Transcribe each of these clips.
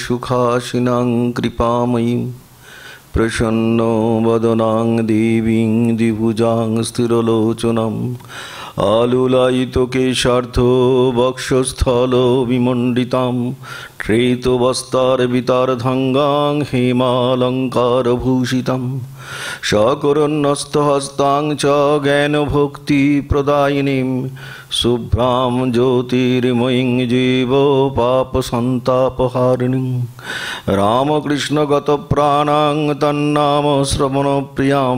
সুখাসিনাং কৃপাময়ীং প্রসন্ন বদনাং দেবীং দ্বিভুজাং স্থিরলোচনম আলুলায়িত কেশার্ধ বক্ষস্থল বিমণ্ডিতাম শ্বেতবস্তার বিতার্ধাঙ্গাং হেমালঙ্কারভূষিতাম সকরন্যস্তহস্তাং চ জ্ঞানভক্তি প্রদায়িনীং শুভ্রাং জ্যোতির্ময়ীং জীব পাপসন্তাপহারিণীং রামকৃষ্ণগতপ্রাণাং তন্নাম শ্রবণপ্রিয়াং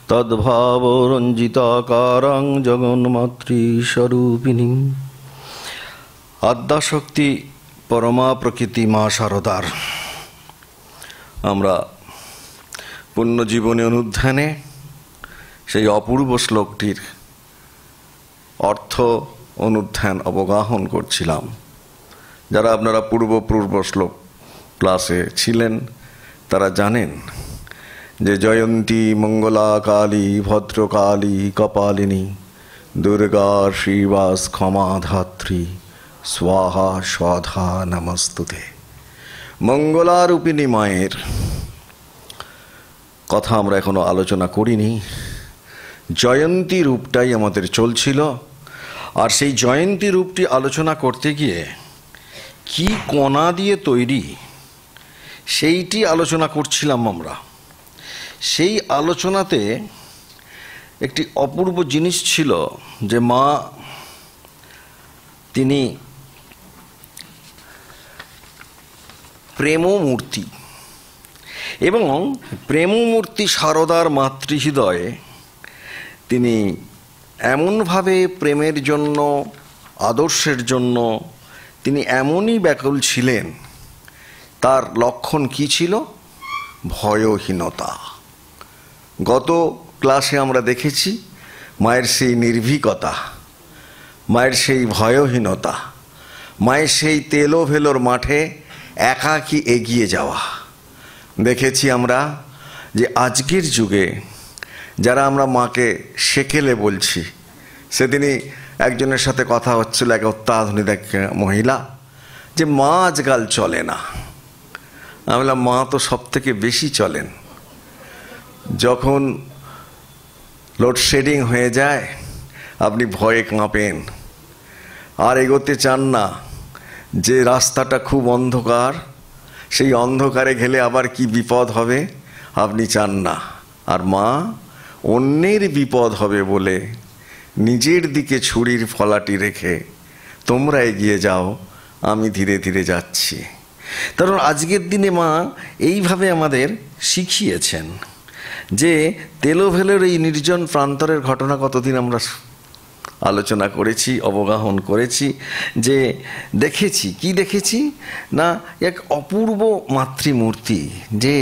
তদ্ভাবরঞ্জিতাকারাং জগন্মাতৃস্বরূপিণীং। আদ্যাশক্তি পরমা প্রকৃতি মা শারদার আমরা পুণ্যজীবনী অনুধ্যানে সেই অপূর্ব শ্লোকটির অর্থ অনুধ্যান অবগাহন করছিলাম। যারা আপনারা পূর্ব শ্লোক ক্লাসে ছিলেন তারা জানেন যে জয়ন্তী মঙ্গলা কালী ভদ্রকালী কপালিনী দুর্গা শিবা ক্ষমা ধাত্রী স্বাহা স্বাধা নমস্তুতে। মঙ্গলারূপিণী মায়ের কথা আমরা এখনো আলোচনা করিনি। জয়ন্তী রূপটাই আমাদের চলছিল, আর সেই জয়ন্তী রূপটি আলোচনা করতে গিয়ে কি কণা দিয়ে তৈরি সেইটি আলোচনা করছিলাম আমরা। সেই আলোচনাতে একটি অপূর্ব জিনিস ছিল যে মা তিনি প্রেমমূর্তি, এবং প্রেমমূর্তি শারদার মাতৃহৃদয়ে তিনি এমনভাবে প্রেমের জন্য আদর্শের জন্য তিনি এমনই ব্যাকুল ছিলেন। তার লক্ষণ কি ছিল? ভয়হীনতা। গত ক্লাসে আমরা দেখেছি মায়ের সেই নির্ভীকতা, মায়ের সেই ভয়হীনতা, মায়ের সেই তেলোভেলোর মাঠে একাকী এগিয়ে যাওয়া। দেখেছি আমরা যে আজকের যুগে যারা আমরা মাকে সেকেলে বলছি, সেদিনই একজনের সাথে কথা হচ্ছিল, এক অত্যাধুনিক এক মহিলা, যে মা আজকাল চলে না। আমি বললাম মা তো সব থেকে বেশি চলেন। যখন লোডশেডিং হয়ে যায় আপনি ভয়ে কাঁপেন, আর এগোতে চান না, যে রাস্তাটা খুব অন্ধকার, সেই অন্ধকারে গেলে আবার কি বিপদ হবে আপনি চান না। আর মা অন্যের বিপদ হবে বলে নিজের দিকে ছুরির ফলাটি রেখে তোমরা এগিয়ে যাও, আমি ধীরে ধীরে যাচ্ছি। কারণ আজকের দিনে মা এইভাবে আমাদের শিখিয়েছেন যে তেলোভেলোর এই নির্জন প্রান্তরের ঘটনা কতদিন আমরা আলোচনা করেছি, অবগাহন করেছি, যে দেখেছি কি দেখেছি না এক অপূর্ব মাতৃমূর্তি, যে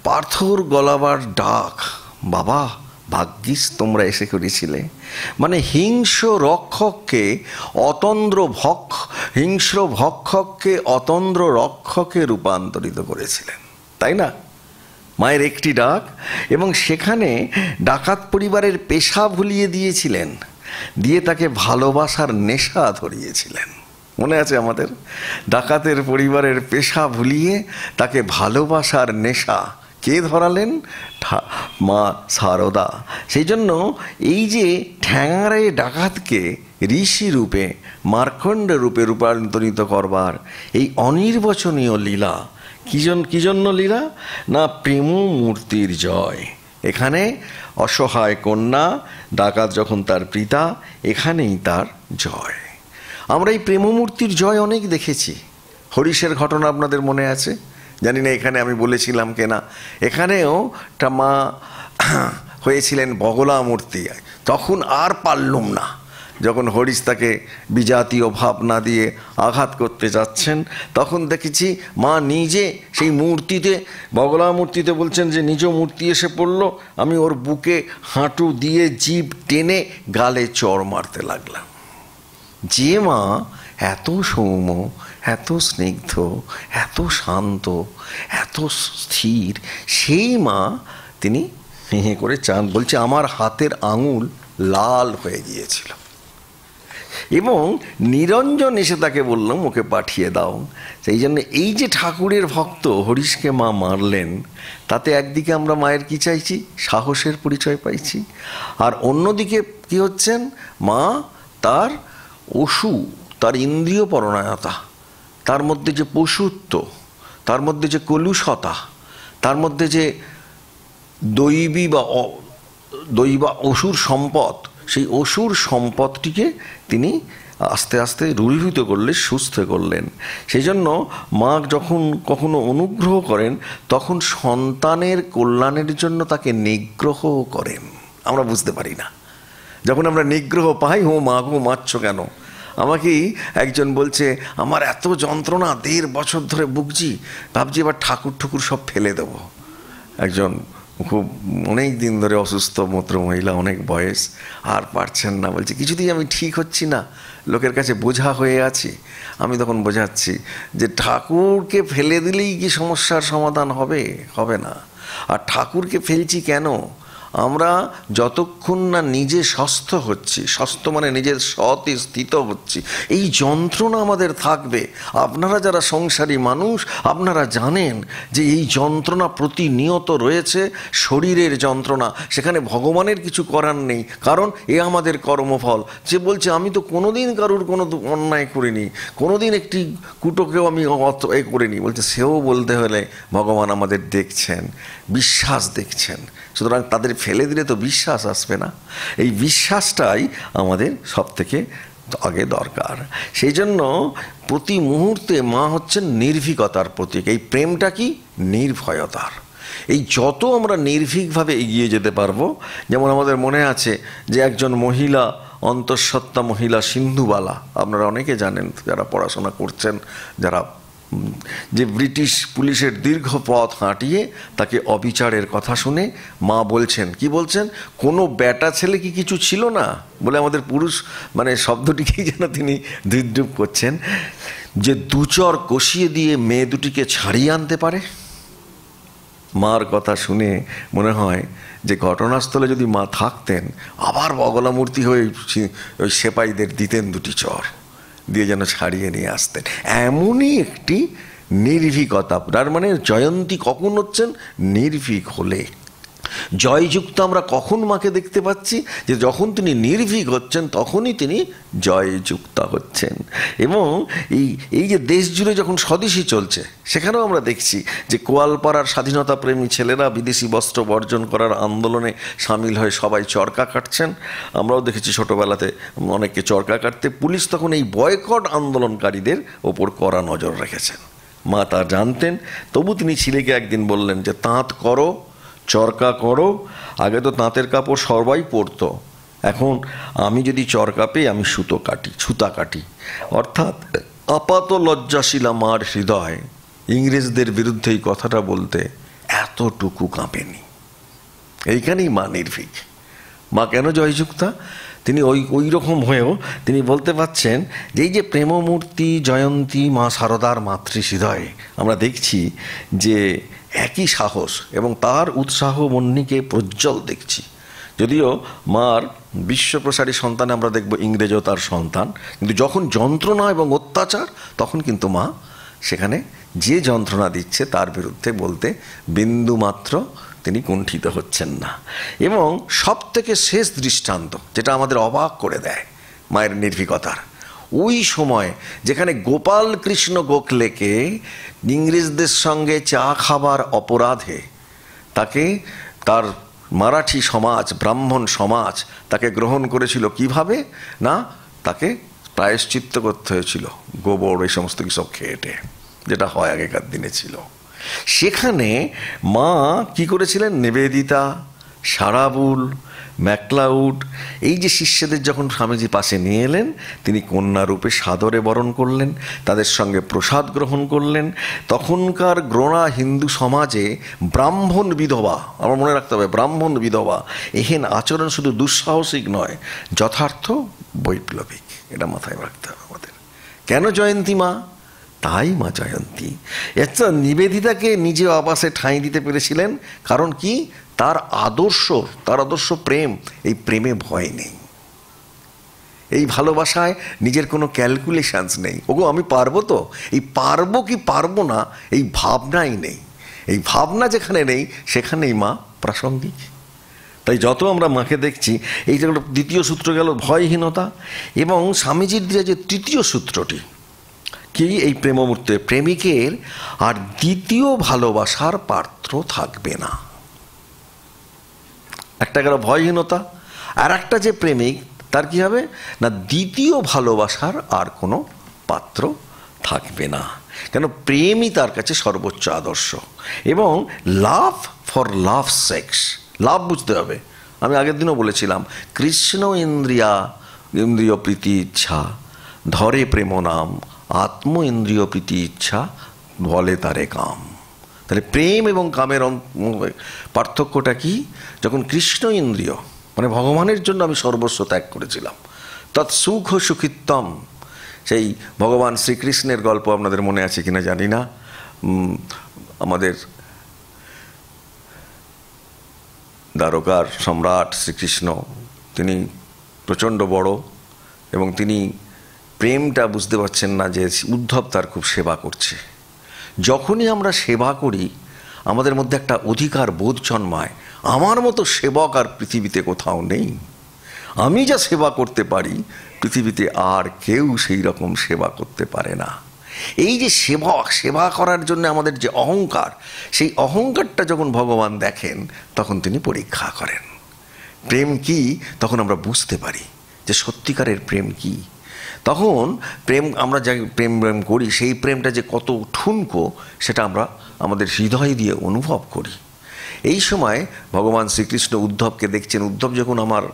পাথর গলাবার ডাক, বাবা ভাগ্যিস তোমরা এসে করেছিলে, মানে হিংস্র ভক্ষককে অতন্দ্র রক্ষকে রূপান্তরিত করেছিলেন, তাই না? মায়ের একটি ডাক, এবং সেখানে ডাকাত পরিবারের পেশা ভুলিয়ে দিয়েছিলেন, দিয়ে তাকে ভালোবাসার নেশা ধরিয়েছিলেন। মনে আছে আমাদের? ডাকাতের পরিবারের পেশা ভুলিয়ে তাকে ভালোবাসার নেশা কে ধরালেন? মা শারদা। সেই জন্য এই যে ঠ্যাঙারে ডাকাতকে ঋষি রূপে মার্কণ্ড রূপে রূপান্তরিত করবার এই অনির্বচনীয় লীলা, কি জন্য লীলা? না প্রেম মূর্তির জয়। এখানে অসহায় কন্যা, ডাকাত যখন তার পিতা, এখানেই তার জয়। আমরা এই প্রেমমূর্তির জয় অনেক দেখেছি। হরিশের ঘটনা আপনাদের মনে আছে? জানি না এখানে আমি বলেছিলাম কিনা। এখানেও একটা মা হয়েছিলেন বগলা মূর্তি। তখন আর পারলুম না, যখন হরিশ তাকে বিজাতীয় ভাব না দিয়ে আঘাত করতে যাচ্ছেন, তখন দেখেছি মা নিজে সেই মূর্তিতে, বগলা মূর্তিতে বলছেন যে নিজ মূর্তি এসে পড়ল, আমি ওর বুকে হাঁটু দিয়ে জিভ টেনে গালে চড় মারতে লাগলাম। যে মা এত সৌম্য, এত স্নিগ্ধ, এত শান্ত, এত স্থির, সেই মা তিনি হেঁ করে চান, বলছে আমার হাতের আঙুল লাল হয়ে গিয়েছিল। এবং নিরঞ্জন এসে তাকে বললাম ওকে পাঠিয়ে দাও। সেই জন্য এই যে ঠাকুরের ভক্ত হরিশকে মা মারলেন, তাতে একদিকে আমরা মায়ের কি চাইছি, সাহসের পরিচয় পাইছি, আর অন্যদিকে কি হচ্ছেন, মা তার তার ইন্দ্রিয় পরণয়তা, তার মধ্যে যে পশুত্ব, তার মধ্যে যে কলুষতা, তার মধ্যে যে দৈবা অসুর সম্পদ, সেই অসুর সম্পদটিকে তিনি আস্তে আস্তে রূঢ়ীভূত করলেন, সুস্থ করলেন। সেই জন্য মা যখন কখনো অনুগ্রহ করেন, তখন সন্তানের কল্যাণের জন্য তাকে নিগ্রহ করেন। আমরা বুঝতে পারি না, যখন আমরা নিগ্রহ পাই, মা গো মারছ কেন? আমাকেই একজন বলছে, আমার এত যন্ত্রণা, 1.5 বছর ধরে ভুগছি, ভাবছি এবার ঠাকুর সব ফেলে দেব। একজন খুব অনেক দিন ধরে অসুস্থ মূত্র মহিলা, অনেক বয়স, আর পারছেন না, বলছে কিছুতেই আমি ঠিক হচ্ছি না, লোকের কাছে বোঝা হয়ে আছি। আমি তখন বোঝাচ্ছি যে ঠাকুরকে ফেলে দিলেই কি সমস্যার সমাধান হবে? হবে না। আর ঠাকুরকে ফেলছি কেন? আমরা যতক্ষণ না নিজে স্বাস্থ্য হচ্ছি, স্বাস্থ্য মানে নিজের সতে স্থিত হচ্ছি, এই যন্ত্রণা আমাদের থাকবে। আপনারা যারা সংসারী মানুষ, আপনারা জানেন যে এই যন্ত্রণা প্রতিনিয়ত রয়েছে, শরীরের যন্ত্রণা, সেখানে ভগবানের কিছু করার নেই, কারণ এ আমাদের কর্মফল। যে বলছে আমি তো কোনোদিন কারুর কোনো অন্যায় করিনি, কোনোদিন একটি কুটোকেও আমি করিনি, বলছে সেও বলতে হলে ভগবান আমাদের দেখছেন, বিশ্বাস দেখছেন। সুতরাং তাদের ফেলে দিলে তো বিশ্বাস আসবে না, এই বিশ্বাসটাই আমাদের সব থেকে আগে দরকার। সেই জন্য প্রতি মুহূর্তে মা হচ্ছেন নির্ভীকতার প্রতীক। এই প্রেমটা কি? নির্ভয়তার। এই যত আমরা নির্ভীকভাবে এগিয়ে যেতে পারবো, যেমন আমাদের মনে আছে যে একজন মহিলা, অন্তঃসত্ত্বা মহিলা সিন্ধুবালা, আপনারা অনেকে জানেন যারা পড়াশোনা করছেন, যারা, যে ব্রিটিশ পুলিশের দীর্ঘ পথ হাঁটিয়ে তাকে অবিচারের কথা শুনে মা বলছেন, কি বলছেন, কোনো বেটা ছেলে কি কিছু ছিল না বলে, আমাদের পুরুষ মানে শব্দটিকেই যেন তিনি দ্বিদ্রুপ করছেন, যে দুচর কষিয়ে দিয়ে মেয়ে দুটিকে ছাড়িয়ে আনতে পারে। মার কথা শুনে মনে হয় যে ঘটনাস্থলে যদি মা থাকতেন, আবার বগলামূর্তি হয়ে ওই সেপাইদের দিতেন 2টি চর দিয়ে যেন ছাড়িয়ে নিয়ে আসতেন। এমনই একটি নির্ভীকতা। তার মানে জয়ন্তী কখন হচ্ছেন? নির্ভীক হলে। জয়যুক্ত আমরা কখন মাকে দেখতে পাচ্ছি? যে যখন তিনি নির্ভীক হচ্ছেন, তখনই তিনি জয়যুক্ত হচ্ছেন। এবং এই যে দেশ জুড়ে যখন স্বদেশী চলছে, সেখানেও আমরা দেখছি যে কোয়ালপাড়ার স্বাধীনতা প্রেমী ছেলেরা বিদেশি বস্ত্র বর্জন করার আন্দোলনে সামিল হয়ে সবাই চরকা কাটছেন। আমরাও দেখেছি ছোটোবেলাতে অনেককে চরকা কাটতে। পুলিশ তখন এই বয়কট আন্দোলনকারীদের ওপর কড়া নজর রেখেছেন। মা তা জানতেন, তবু তিনি ছেলেকে একদিন বললেন যে তাঁত করো, চরকা করো। আগে তো তাঁতের কাপড় সবাই পরতো, এখন আমি যদি চরকা পেয়ে আমি ছুতা কাটি। অর্থাৎ আপাত লজ্জাশীলা মার হৃদয় ইংরেজদের বিরুদ্ধে এই কথাটা বলতে এতটুকু কাঁপেনি। এইখানেই মা নির্ভীক। মা কেন জয়যুক্তা? তিনি ওই রকম হয়েও তিনি বলতে পারছেন যে এই যে প্রেমমূর্তি জয়ন্তী মা শারদার মাতৃহৃদয়ে আমরা দেখছি যে একই সাহস এবং তার উৎসাহ মন্নিকে প্রজ্জ্বল দেখছি। যদিও মার বিশ্বপ্রসারী সন্তানে আমরা দেখব ইংরেজও তার সন্তান, কিন্তু যখন যন্ত্রণা এবং অত্যাচার, তখন কিন্তু মা সেখানে যে যন্ত্রণা দিচ্ছে তার বিরুদ্ধে বলতে বিন্দুমাত্র তিনি কুণ্ঠিত হচ্ছেন না। এবং সব থেকে শেষ দৃষ্টান্ত যেটা আমাদের অবাক করে দেয় মায়ের নির্ভীকতার, ওই সময় যেখানে গোপাল কৃষ্ণ গোখলেকে ইংরেজদের সঙ্গে চা খাবার অপরাধে তাকে তার মারাঠি সমাজ, ব্রাহ্মণ সমাজ তাকে গ্রহণ করেছিল কিভাবে না, তাকে প্রায়শ্চিত্ত করতে হয়েছিল গোবর এই সমস্ত কিছু খেয়েটে, যেটা হয় আগেকার দিনে ছিল। সেখানে মা কি করেছিলেন? নিবেদিতা, সারাবুল, ম্যাকলাউড এই যে শিষ্যদের যখন স্বামীজি পাশে নিয়ে এলেন, তিনি কন্যারূপে সাদরে বরণ করলেন, তাদের সঙ্গে প্রসাদ গ্রহণ করলেন। তখনকার গ্রোণা হিন্দু সমাজে ব্রাহ্মণ বিধবা, আমার মনে রাখতে হবে, ব্রাহ্মণ বিধবা এহেন আচরণ শুধু দুঃসাহসিক নয়, যথার্থ বৈপ্লবিক। এটা মাথায় রাখতে হবে আমাদের। কেন জয়ন্তী মা? তাই মা জয়ন্তী। আচ্ছা, নিবেদিতাকে নিজে আবাসে ঠাঁই দিতে পেরেছিলেন কারণ কি? তার আদর্শ প্রেম। এই প্রেমে ভয় নেই, এই ভালোবাসায় নিজের কোনো ক্যালকুলেশনস নেই। ওগো আমি পারবো তো, এই পারবো কি পারবো না এই ভাবনাই নেই। এই ভাবনা যেখানে নেই সেখানেই মা প্রাসঙ্গিক। তাই যত আমরা মাকে দেখছি, এইটা হলো দ্বিতীয় সূত্র গেল ভয়হীনতা। এবং স্বামীজির দিয়ে যে তৃতীয় সূত্রটি কি, এই প্রেমমূর্তে প্রেমিকের আর দ্বিতীয় ভালোবাসার পাত্র থাকবে না। একটা গেল ভয়হীনতা, আর একটা যে প্রেমিক তার কি হবে না, দ্বিতীয় ভালোবাসার আর কোনো পাত্র থাকবে না। কেন, প্রেমই তার কাছে সর্বোচ্চ আদর্শ। এবং লাভ ফর লাভ সেক্স, লাভ বুঝতে হবে। আমি আগের দিনও বলেছিলাম, কৃষ্ণ ইন্দ্রিয় প্রীতি ইচ্ছা ধরে প্রেম নাম, আত্ম ইন্দ্রিয় প্রীতি ইচ্ছা বলে তারে কাম। তাহলে প্রেম এবং কামের পার্থক্যটা কি? যখন কৃষ্ণ ইন্দ্রিয় মানে ভগবানের জন্য আমি সর্বস্ব ত্যাগ করেছিলাম, তৎ সুখ সুখিত্তম, সেই ভগবান শ্রীকৃষ্ণের গল্প আপনাদের মনে আছে কিনা জানি না। আমাদের দ্বারকার সম্রাট শ্রীকৃষ্ণ, তিনি প্রচণ্ড বড় এবং তিনি প্রেমটা বুঝতে পারছেন না যে উদ্ধব তার খুব সেবা করছে। যখনই আমরা সেবা করি আমাদের মধ্যে একটা অধিকার বোধ জন্মায়, আমার মতো সেবক আর পৃথিবীতে কোথাও নেই। আমি যা সেবা করতে পারি পৃথিবীতে আর কেউ সেই রকম সেবা করতে পারে না। এই যে সেবা করার জন্য আমাদের যে অহংকার, সেই অহংকারটা যখন ভগবান দেখেন তখন তিনি পরীক্ষা করেন। প্রেম কি তখন আমরা বুঝতে পারি যে সত্যিকারের প্রেম কি। তখন আমরা যা প্রেম করি সেই প্রেমটা যে কত ঠুনকো সেটা আমরা আমাদের হৃদয় দিয়ে অনুভব করি। এই সময় ভগবান শ্রীকৃষ্ণ উদ্ধবকে দেখছেন। উদ্ধব যখন আমার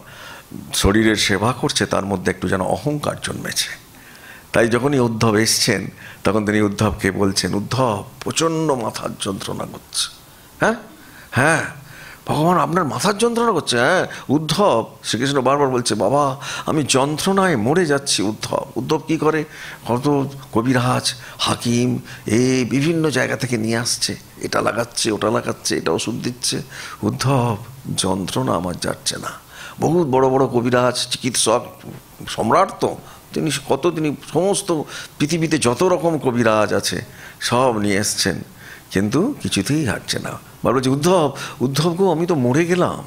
শরীরের সেবা করছে তার মধ্যে একটু যেন অহংকার জন্মেছে। তাই যখনই উদ্ধব এসছেন তখন তিনি উদ্ধবকে বলছেন, উদ্ধব প্রচণ্ড মাথার যন্ত্রণা করছে। হ্যাঁ হ্যাঁ ভগবান আপনার মাথার যন্ত্রণা করছে? হ্যাঁ। উদ্ধব, শ্রীকৃষ্ণ বারবার বলছে, বাবা আমি যন্ত্রণায় মরে যাচ্ছি। উদ্ধব কি করে, কত কবিরাজ হাকিম বিভিন্ন জায়গা থেকে নিয়ে আসছে, এটা লাগাচ্ছে ওটা লাগাচ্ছে, এটা ওষুধ দিচ্ছে। উদ্ধব যন্ত্রণা আমার যাচ্ছে না। বহুত বড় বড় কবিরাজ চিকিৎসক সম্রাট তো তিনি সমস্ত পৃথিবীতে যত রকম কবিরাজ আছে সব নিয়ে এসছেন, কিন্তু কিছুতেই হাঁটছে না। বলছে, উদ্ধব গো আমি তো মরে গেলাম,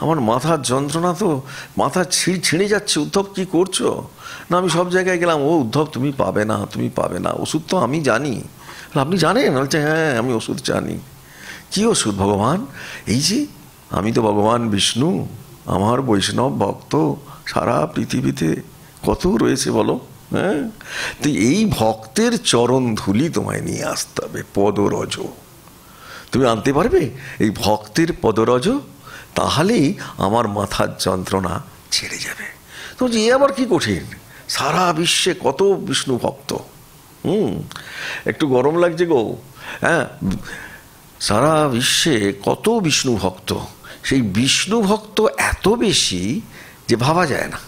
আমার মাথার যন্ত্রণা তো, মাথা ছিঁড়ে যাচ্ছে। উদ্ধব কি করছো? না আমি সব জায়গায় গেলাম। ও উদ্ধব তুমি পাবে না, ওষুধ তো আমি জানি। আপনি জানেন? বলছে, হ্যাঁ আমি ওষুধ জানি। কি ওষুধ ভগবান? এই যে আমি তো ভগবান বিষ্ণু, আমার বৈষ্ণব ভক্ত সারা পৃথিবীতে কত রয়েছে বলো। হ্যাঁ, তো এই ভক্তের চরণ ধুলি তোমায় নিয়ে আসতে হবে, পদরজ। তুমি আনতে পারবে এই ভক্তের পদরজ? তাহলেই আমার মাথার যন্ত্রণা ছেড়ে যাবে। তো এ আবার কি কঠিন, সারা বিশ্বে কত বিষ্ণু ভক্ত। একটু গরম লাগছে গো। হ্যাঁ, সারা বিশ্বে কত বিষ্ণু ভক্ত। সেই বিষ্ণু ভক্ত এত বেশি যে ভাবা যায় না।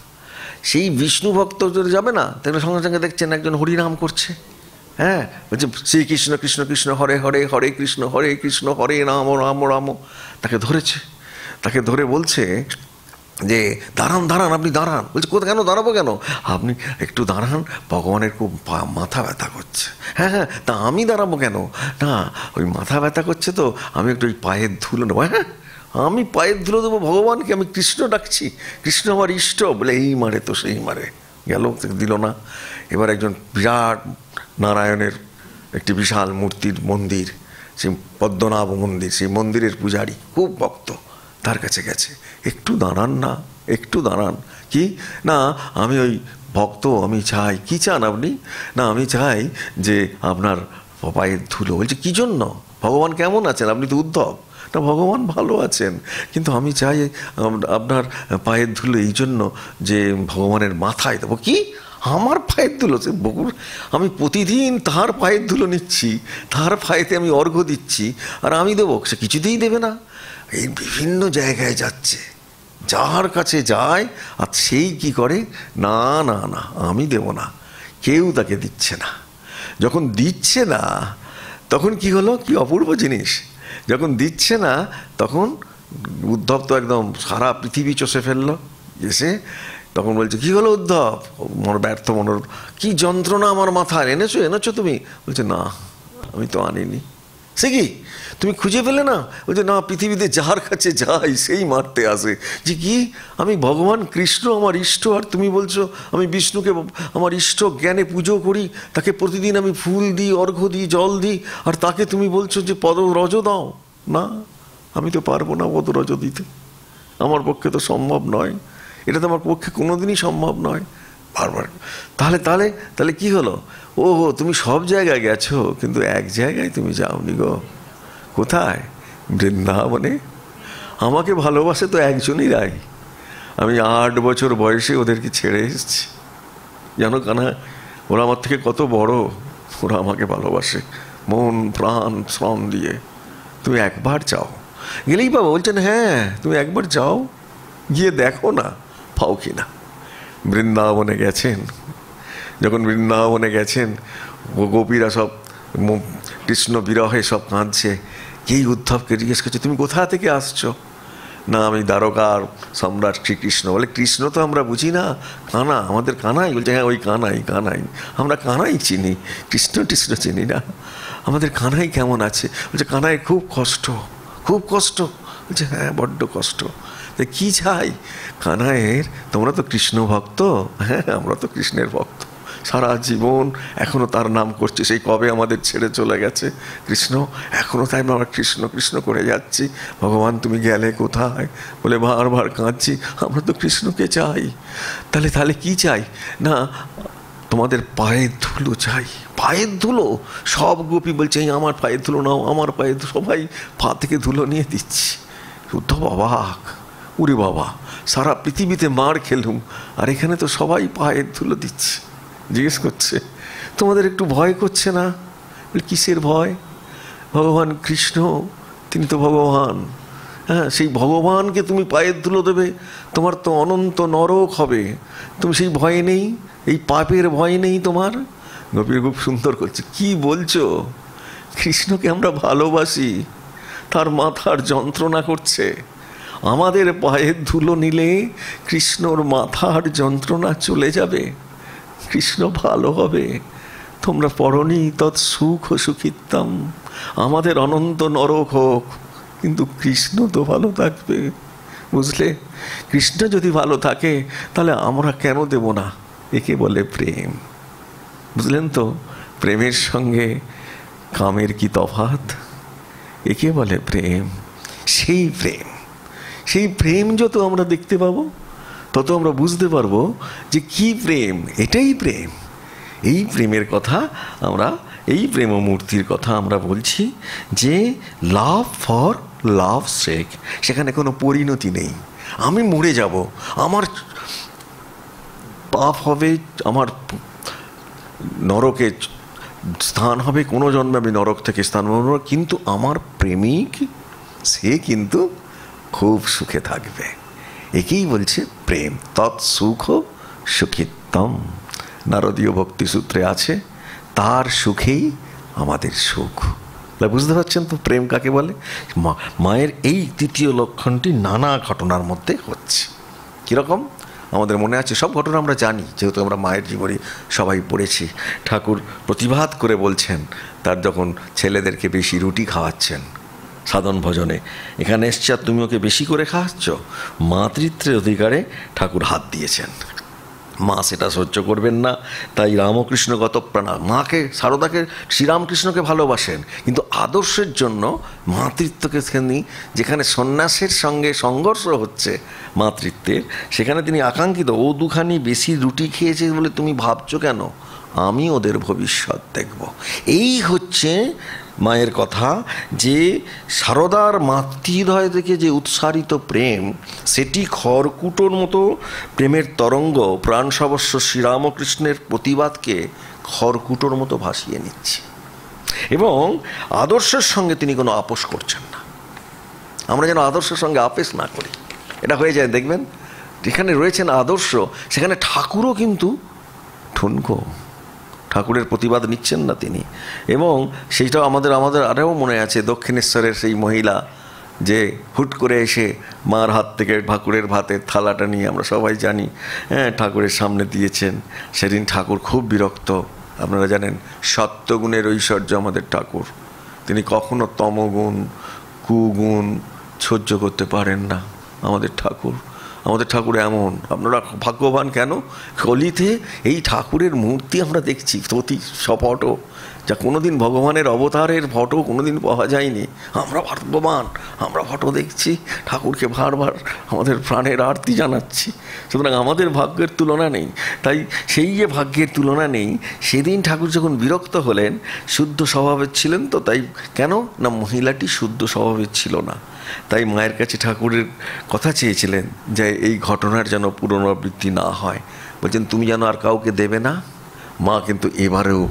সেই বিষ্ণু ভক্ত যদি যাবে না, তাহলে সঙ্গে সঙ্গে দেখছেন একজন হরিনাম করছে। হ্যাঁ, বলছে শ্রীকৃষ্ণ কৃষ্ণ কৃষ্ণ হরে হরে, হরে কৃষ্ণ হরে রাম রাম রাম। তাকে ধরে বলছে যে দাঁড়ান, আপনি দাঁড়ান। বলছে কেন দাঁড়াবো কেন? আপনি একটু দাঁড়ান, ভগবানের খুব মাথা ব্যথা করছে। হ্যাঁ, তা আমি দাঁড়াবো কেন? না ওই মাথা ব্যথা করছে তো আমি একটু ওই পায়ের ধুলো নেবো। হ্যাঁ, আমি পায়ের ধুলো দেবো ভগবানকে? আমি কৃষ্ণ ডাকছি, কৃষ্ণ আমার ইষ্ট। বলে এই মারে তো সেই মারে, গেল দিল না। এবার একজন বিরাট নারায়ণের একটি বিশাল মূর্তির মন্দির, সেই পদ্মনাভ মন্দির, সেই মন্দিরের পূজারী খুব ভক্ত, তার কাছে গেছে। একটু দাঁড়ান। কি না আমি ওই ভক্ত, আমি চাই। কি চান আপনি? না আমি চাই যে আপনার পায়ের ধুলো। বলছে কি জন্য? ভগবান কেমন আছেন? আপনি তো উদ্ধব। না ভগবান ভালো আছেন, কিন্তু আমি চাই আপনার পায়ের ধুলো এই জন্য যে ভগবানের মাথায় দেবো। কি আমার পায়ের ধুলো? সে বকুর, আমি প্রতিদিন তার পায়ের ধুলো নিচ্ছি, তার পায়েতে আমি অর্ঘ্য দিচ্ছি, আর আমি দেবো? সে কিছুতেই দেবে না। এই বিভিন্ন জায়গায় যাচ্ছে, যার কাছে যায় আর সেই কি করে, না আমি দেব না। কেউ তাকে দিচ্ছে না। যখন দিচ্ছে না তখন কি হলো, কি অপূর্ব জিনিস। যখন দিচ্ছে না তখন উদ্ধব তো একদম সারা পৃথিবী চষে ফেললো। এসে তখন বলছে, কি হলো উদ্ধব? ব্যর্থ মনোর, কি যন্ত্রণা আমার মাথায়, এনেছো তুমি? বলছে, না আমি তো আনিনি। সে কি, তুমি খুঁজে পেলে না? বলছে, না, পৃথিবীতে যার কাছে যাই সেই মারতে আসে। যে কি, আমি ভগবান কৃষ্ণ আমার ইষ্ট, আর তুমি বলছো আমি বিষ্ণুকে আমার ইষ্ট জ্ঞানে পুজো করি, তাকে প্রতিদিন আমি ফুল দিই, অর্ঘ্য দিই, জল দিই, আর তাকে তুমি বলছো যে পদরজ দাও? না, আমি তো পারবো না পদরজ দিতে, আমার পক্ষে তো সম্ভব নয়, এটা তো আমার পক্ষে কোনোদিনই সম্ভব নয়। বারবার তাহলে তাহলে তাহলে কি হলো? ও তুমি সব জায়গায় গেছো, কিন্তু এক জায়গায় তুমি যাওনি গো। কোথায়? বৃন্দাবনে। আমাকে ভালোবাসে তো একজনই রাই। আমি 8 বছর বয়সে ওদেরকে ছেড়ে এসেছি, জানো কানা? ওরা আমার থেকে কত বড়, ওরা আমাকে ভালোবাসে মন প্রাণ শ্রম দিয়ে। তুমি একবার যাও, গেলেই পাবো। বলছেন, হ্যাঁ তুমি একবার যাও, গিয়ে দেখো না পাও কিনা। বৃন্দাবনে গেছেন, যখন বৃন্দাবনে গেছেন, গোপীরা সব কৃষ্ণ বিরহে সব কাঁদছে। এই উদ্ধবকে জিজ্ঞেস করছে, তুমি কোথা থেকে আসছো? না, আমি দ্বারকার সম্রাট শ্রীকৃষ্ণ। বলে, কৃষ্ণ তো আমরা বুঝি না, কানা, আমাদের কানাই। বলছে, হ্যাঁ ওই কানাই, আমরা কানাই চিনি, কৃষ্ণ চিনি না। আমাদের কানাই কেমন আছে? বলছে, কানাই খুব কষ্ট, খুব কষ্ট। বলছে, হ্যাঁ বড্ড কষ্ট। কি চাই কানাইয়ের? তোমরা তো কৃষ্ণ ভক্ত। হ্যাঁ আমরা তো কৃষ্ণের ভক্ত, সারা জীবন এখনো তার নাম করছি। সেই কবে আমাদের ছেড়ে চলে গেছে কৃষ্ণ, এখনো তাই আমরা কৃষ্ণ কৃষ্ণ করে যাচ্ছি। ভগবান তুমি গেলে কোথায়? বলে বারবার কাঁদছি, আমরা তো কৃষ্ণকে চাই। তাহলে কি চাই? না, তোমাদের পায়ের ধুলো চাই। পায়ের ধুলো? সব গোপী বলছে, আমার পায়ের ধুলো নাও, আমার পায়ের ধুলো। সবাই পা থেকে ধুলো নিয়ে দিচ্ছি। উদ্ধব অবাক, উরে বাবা, সারা পৃথিবীতে মার খেলুম, আর এখানে তো সবাই পায়ের ধুলো দিচ্ছে। জিজ্ঞেস করছে, তোমাদের একটু ভয় করছে না? কিসের ভয়? ভগবান কৃষ্ণ, তিনি তো ভগবান। হ্যাঁ, সেই ভগবানকে তুমি পায়ের ধুলো দেবে, তোমার তো অনন্ত নরক হবে। তুমি সেই ভয় নেই, এই পাপের ভয় নেই তোমার? গোপীর খুব সুন্দর করছে, কি বলছো? কৃষ্ণকে আমরা ভালোবাসি, তার মাথার যন্ত্রণা করছে। আমাদের পায়ের ধুলো নিলে কৃষ্ণর মাথার যন্ত্রণা চলে যাবে, কৃষ্ণ ভালো হবে। তোমরা পড়নি তৎ সুখ সুখিত্তম, আমাদের অনন্ত নরক হোক, কিন্তু কৃষ্ণ তো ভালো থাকবে। বুঝলে, কৃষ্ণ যদি ভালো থাকে তাহলে আমরা কেন দেব না? একে বলে প্রেম। বুঝলেন তো, প্রেমের সঙ্গে কামের কি তফাৎ? একে বলে প্রেম। সেই প্রেম যত আমরা দেখতে পাবো, তত আমরা বুঝতে পারবো যে কি প্রেম, এটাই প্রেম। এই প্রেমের কথা আমরা, এই প্রেমমূর্তির কথা আমরা বলছি যে লাভ ফর লাভ সেক। সেখানে কোনো পরিণতি নেই। আমি মরে যাব, আমার পাপ হবে, আমার নরকে স্থান হবে, কোনো জন্মে আমি নরক থেকে স্থান পাবো, কিন্তু আমার প্রেমিক সে কিন্তু খুব সুখে থাকবে। একেই বলছে প্রেম। তৎ সুখ সুখিত্তম, নারদীয় ভক্তি সূত্রে আছে, তার সুখেই আমাদের সুখ। বুঝতে পারছেন তো প্রেম কাকে বলে? মায়ের এই তৃতীয় লক্ষণটি নানা ঘটনার মধ্যে হচ্ছে। কীরকম? আমাদের মনে আছে, সব ঘটনা আমরা জানি, যেহেতু আমরা মায়ের জীবনী সবাই পড়েছি। ঠাকুর প্রতিবাদ করে বলছেন, তার যখন ছেলেদেরকে বেশি রুটি খাওয়াচ্ছেন সাধন ভজনে, এখানে এসছে আর তুমি ওকে বেশি করে খাওয়াচ্ছ, মাতৃত্বের অধিকারে ঠাকুর হাত দিয়েছেন। মা সেটা সহ্য করবেন না, তাই রামকৃষ্ণগত প্রাণা, মাকে, সারদাকে, শ্রীরামকৃষ্ণকে ভালোবাসেন, কিন্তু আদর্শের জন্য মাতৃত্বকে তিনি, যেখানে সন্ন্যাসের সঙ্গে সংঘর্ষ হচ্ছে মাতৃত্বের, সেখানে তিনি আকাঙ্ক্ষিত। ও দুখানি বেশি রুটি খেয়েছে বলে তুমি ভাবছো কেন? আমি ওদের ভবিষ্যৎ দেখব। এই হচ্ছে মায়ের কথা, যে সারদার মাতৃহৃদয় থেকে যে উৎসারিত প্রেম, সেটি খড়কুটোর মতো প্রেমের তরঙ্গ প্রাণ সর্বস্ব শ্রীরামকৃষ্ণের প্রতিবাদকে খড়কুটোর মতো ভাসিয়ে নিচ্ছে, এবং আদর্শের সঙ্গে তিনি কোনো আপোষ করছেন না। আমরা যেন আদর্শের সঙ্গে আপোষ না করি, এটা হয়ে যায়। দেখবেন যেখানে রয়েছেন আদর্শ, সেখানে ঠাকুরও কিন্তু ঠুনকো, ঠাকুরের প্রতিবাদ নিচ্ছেন না তিনি। এবং সেইটাও আমাদের আরও মনে আছে, দক্ষিণেশ্বরের সেই মহিলা যে হুট করে এসে মার হাত থেকে ঠাকুরের ভাতের থালাটা নিয়ে আমরা সবাই জানি, হ্যাঁ, ঠাকুরের সামনে দিয়েছেন। সেদিন ঠাকুর খুব বিরক্ত। আপনারা জানেন সত্যগুণের ঐশ্বর্য আমাদের ঠাকুর, তিনি কখনো তমগুণ কুগুণ সহ্য করতে পারেন না। আমাদের ঠাকুর এমন। আপনারা ভাগ্যবান কেন, কলিতে এই ঠাকুরের মূর্তি আমরা দেখছি প্রতি ফটো, যা কোনোদিন ভগবানের অবতারের ফটো কোনোদিন পাওয়া যায়নি। আমরা ভাগ্যবান, আমরা ফটো দেখছি, ঠাকুরকে বারবার আমাদের প্রাণের আরতি জানাচ্ছি। সুতরাং আমাদের ভাগ্যের তুলনা নেই। তাই সেই যে ভাগ্যের তুলনা নেই, সেদিন ঠাকুর যখন বিরক্ত হলেন, শুদ্ধ স্বভাবের ছিলেন তো, তাই কেন না মহিলাটি শুদ্ধ স্বভাবের ছিল না। তাই মায়ের কাছে ঠাকুরের কথা চেয়েছিলেন যে এই ঘটনার যেন পুনরাবৃত্তি না হয়। বলছেন তুমি যেন আর কাউকে দেবে না। মা কিন্তু এবারেও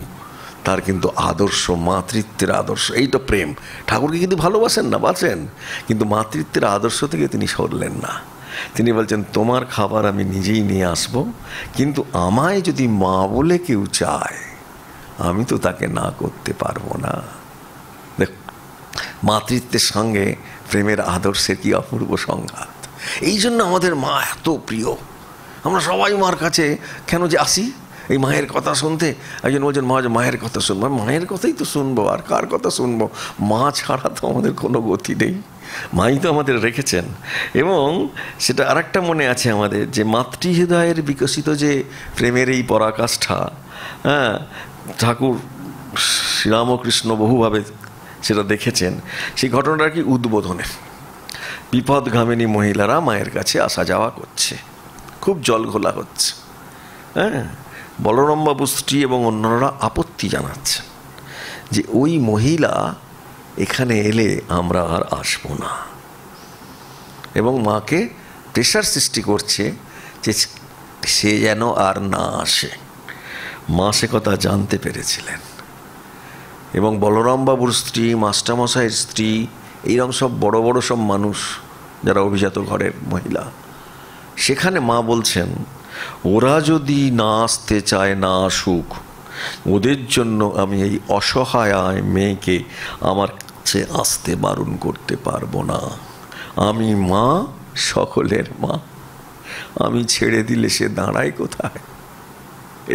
তার কিন্তু আদর্শ, মাতৃত্বের আদর্শ, এই তো প্রেম। ঠাকুরকে কিন্তু ভালোবাসেন না, বাঁচেন, কিন্তু মাতৃত্বের আদর্শ থেকে তিনি সরলেন না। তিনি বলছেন তোমার খাবার আমি নিজেই নিয়ে আসব, কিন্তু আমায় যদি মা বলে কেউ চায় আমি তো তাকে না করতে পারবো না। দেখ, মাতৃত্বের সঙ্গে প্রেমের আদর্শের কি অপূর্ব সংঘাত। এই জন্য আমাদের মা এত প্রিয়। আমরা সবাই মার কাছে কেন যে আসি এই মায়ের কথা শুনতে। একজন বলছেন মা, মায়ের কথা শুনবো, মায়ের কথাই তো শুনবো, আর কার কথা শুনবো? মা ছাড়া তো আমাদের কোনো গতি নেই, মাই তো আমাদের রেখেছেন। এবং সেটা আরেকটা মনে আছে আমাদের, যে মাতৃহৃদয়ের বিকশিত যে প্রেমের এই পরাকাষ্ঠা, হ্যাঁ, ঠাকুর শ্রীরামকৃষ্ণ বহুভাবে সেটা দেখেছেন। সেই ঘটনাটা কি উদ্বোধনের, বিপদগামিনী মহিলারা মায়ের কাছে আসা যাওয়া করছে, খুব জল ঘোলা হচ্ছে, হ্যাঁ, বলরামবাবু স্ত্রী এবং অন্যরা আপত্তি জানাচ্ছেন যে ওই মহিলা এখানে এলে আমরা আর আসবো না, এবং মাকে প্রেশার সৃষ্টি করছে যে সে যেন আর না আসে। মা সে কথা জানতে পেরেছিলেন, এবং বলরামবাবুর স্ত্রী, মাস্টারমশাইয়ের স্ত্রী, এইরকম সব বড় বড় সব মানুষ যারা অভিজাত ঘরের মহিলা, সেখানে মা বলছেন ওরা যদি না আসতে চায় না আসুক, ওদের জন্য আমি এই অসহায় মেয়েকে আমার কাছে আসতে বারণ করতে পারবো না। আমি মা, সকলের মা, আমি ছেড়ে দিলে সে দাঁড়ায় কোথায়?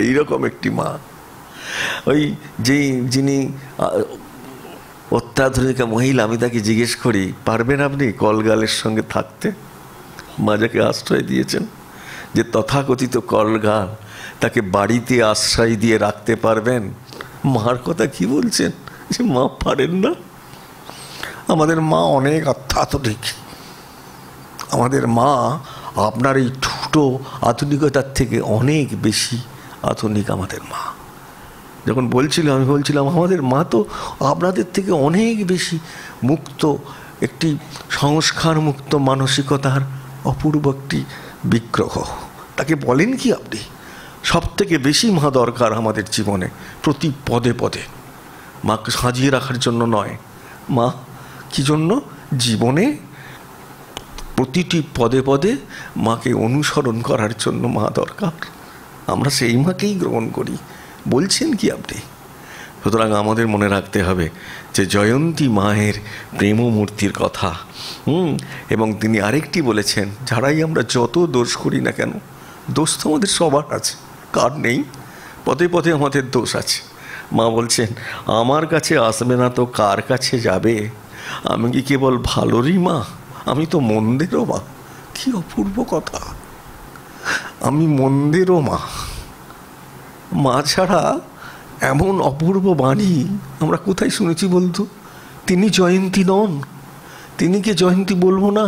এইরকম একটি মা। ওই যিনি অত্যাধুনিকা মহিলা, আমি তাকে জিজ্ঞেস করি পারবেন আপনি কলগালের সঙ্গে থাকতে? মা যাকে আশ্রয় দিয়েছেন, যে তথাকথিত কলগাল, তাকে বাড়িতে আশ্রয় দিয়ে রাখতে পারবেন? মার কথা কি বলছেন যে মা পারেন না? আমাদের মা অনেক অত্যাধুনিক। আমাদের মা আপনার এই ছোটো আধুনিকতার থেকে অনেক বেশি আধুনিক। আমাদের মা যখন আমি বলছিলাম আমাদের মা তো আপনাদের থেকে অনেক বেশি মুক্ত, একটি সংস্কার মুক্ত মানসিকতার অপূর্ব একটি বিগ্রহ। তাকে বলেন কি আপনি? সব থেকে বেশি মা দরকার আমাদের জীবনে, প্রতি পদে পদে। মাকে সাজিয়ে রাখার জন্য নয়, মা কি জন্য? জীবনে প্রতিটি পদে পদে মাকে অনুসরণ করার জন্য মা দরকার। আমরা সেই মাকেই গ্রহণ করি। বলছেন কি আপনি? সুতরাং আমাদের মনে রাখতে হবে যে জয়ন্তী মায়ের প্রেমমূর্তির কথা। এবং তিনি আরেকটি বলেছেন, যারাই আমরা যত দোষ করি না কেন, দোষ তো আমাদের সবার আছে, কার নেই? পদে পদে আমাদের দোষ আছে। মা বলছেন আমার কাছে আসবে না তো কার কাছে যাবে? আমি কি কেবল ভালোরই মা? আমি তো মন্দেরও মা। কি অপূর্ব কথা! আমি মন্দেরও মা। মা ছাড়া এমন অপূর্ব বাণী আমরা কোথায় শুনেছি বলতো? তিনি জয়ন্তী নন, তিনিকে জয়ন্তী বলবো না?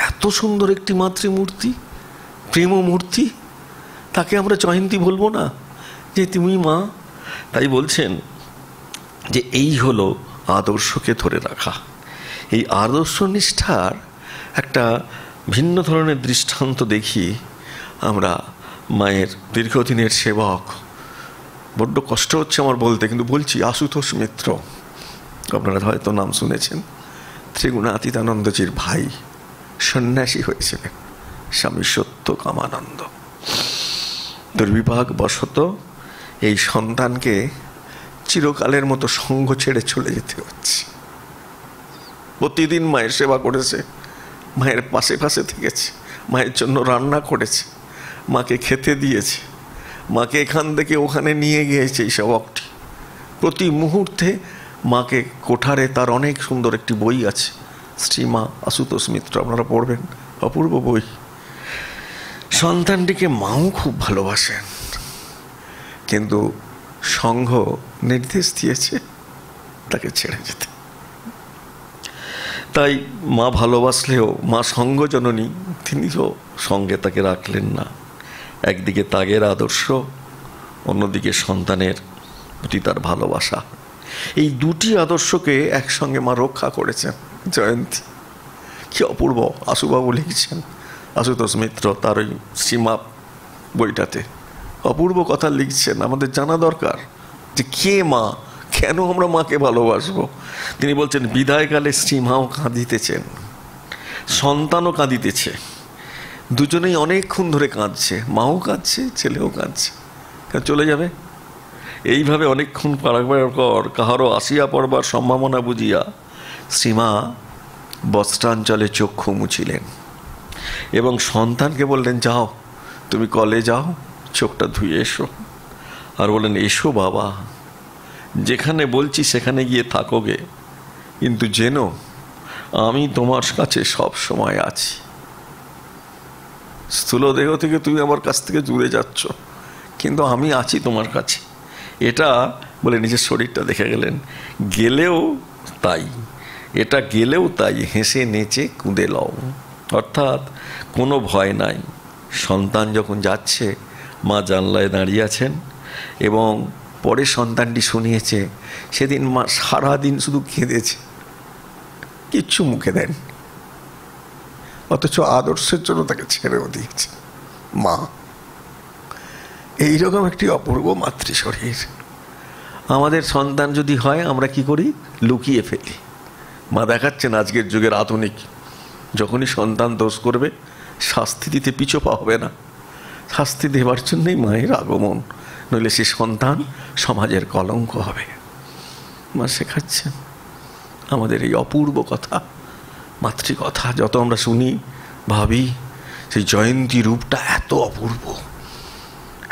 এত সুন্দর একটি মাতৃমূর্তি, প্রেমমূর্তি, তাকে আমরা জয়ন্তী বলবো না যে তুমি মা? তাই বলছেন যে এই হলো আদর্শকে ধরে রাখা। এই আদর্শ নিষ্ঠার একটা ভিন্ন ধরনের দৃষ্টান্ত দেখি আমরা। মায়ের দীর্ঘদিনের সেবক, বড্ড কষ্ট হচ্ছে আমার বলতে, কিন্তু বলছি, আশুতোষ মিত্র, আপনারা হয়তো নাম শুনেছেন। ত্রিগুণাতীতানন্দজির ভাই, সন্ন্যাসী হয়েছিলেন, স্বামী সত্যকামানন্দ। দুর্বিপাকবশত এই সন্তানকে চিরকালের মতো সঙ্গ ছেড়ে চলে যেতে হচ্ছে। প্রতিদিন মায়ের সেবা করেছে, মায়ের পাশে পাশে থেকেছে, মায়ের জন্য রান্না করেছে, মাকে খেতে দিয়েছে, মাকে এখান থেকে ওখানে নিয়ে গিয়েছে এই সবকটি। প্রতি মুহূর্তে মাকে কোঠারে তার অনেক সুন্দর একটি বই আছে, শ্রীমা আশুতোষ মিত্র, আপনারা পড়বেন, অপূর্ব বই। সন্তানটিকে মাও খুব ভালোবাসেন, কিন্তু সংঘ নির্দেশ দিয়েছে তাকে ছেড়ে যেতে। তাই মা ভালোবাসলেও মা সঙ্গ জননী, তিনিও সঙ্গে তাকে রাখলেন না। একদিকে ত্যাগের আদর্শ, অন্যদিকে সন্তানের প্রতি তার ভালোবাসা, এই দুটি আদর্শকে একসঙ্গে মা রক্ষা করেছেন। জয়ন্তী, কি অপূর্ব! আশুবাবু লিখছেন, আশুতোষ মিত্র তার ওই শ্রীমা বইটাতে অপূর্ব কথা লিখছেন। আমাদের জানা দরকার যে কে মা, কেন আমরা মাকে ভালোবাসবো। তিনি বলছেন, বিদায়কালে শ্রীমাও কাঁদিতেছেন, সন্তানও কাঁদিতেছে, দুজনেই অনেকক্ষণ ধরে কাঁদছে, মাও কাঁদছে, ছেলেও কাঁদছে, চলে যাবে। এইভাবে অনেকক্ষণ পারাবার পর কাহারও আসিয়া পড়বার সম্ভাবনা বুঝিয়া শ্রীমা বস্ত্রাঞ্চলে চক্ষু মুছিলেন এবং সন্তানকে বললেন, যাও তুমি কলে যাও, চোখটা ধুয়ে এসো। আর বললেন, এসো বাবা, যেখানে বলছি সেখানে গিয়ে থাকোগে, কিন্তু যেন আমি তোমার কাছে সব সময় আছি। স্থূল দেহ থেকে তুমি আমার কাছ থেকে দূরে যাচ্ছ, কিন্তু আমি আছি তোমার কাছে। এটা বলে নিজের শরীরটা দেখে গেলেন। গেলেও তাই, এটা গেলেও তাই, হেসে নেচে কুঁদে লও, অর্থাৎ কোনো ভয় নাই। সন্তান যখন যাচ্ছে, মা জানলায় দাঁড়িয়ে আছেন এবং পরে সন্তানটি শুনিয়েছে সেদিন মা সারাদিন শুধু কেঁদেছে, কিচ্ছু মুখে দেন, অথচ আদর্শের জন্য তাকে ছেড়েও দিয়েছে মা। এইরকম একটি অপূর্ব মাতৃশরীর। আমাদের সন্তান যদি হয়, আমরা কি করি? লুকিয়ে ফেলি। মা দেখাচ্ছেন আজকের যুগের আধুনিক, যখনই সন্তান দোষ করবে শাস্তি দিতে পিছপা হবে না, শাস্তি দেওয়ার জন্যই মায়ের আগমন, নইলে সে সন্তান সমাজের কলঙ্ক হবে। মা শেখাচ্ছেন আমাদের এই অপূর্ব কথা, মাতৃকথা। যত আমরা শুনি, ভাবি, সেই জয়ন্তী রূপটা এত অপূর্ব,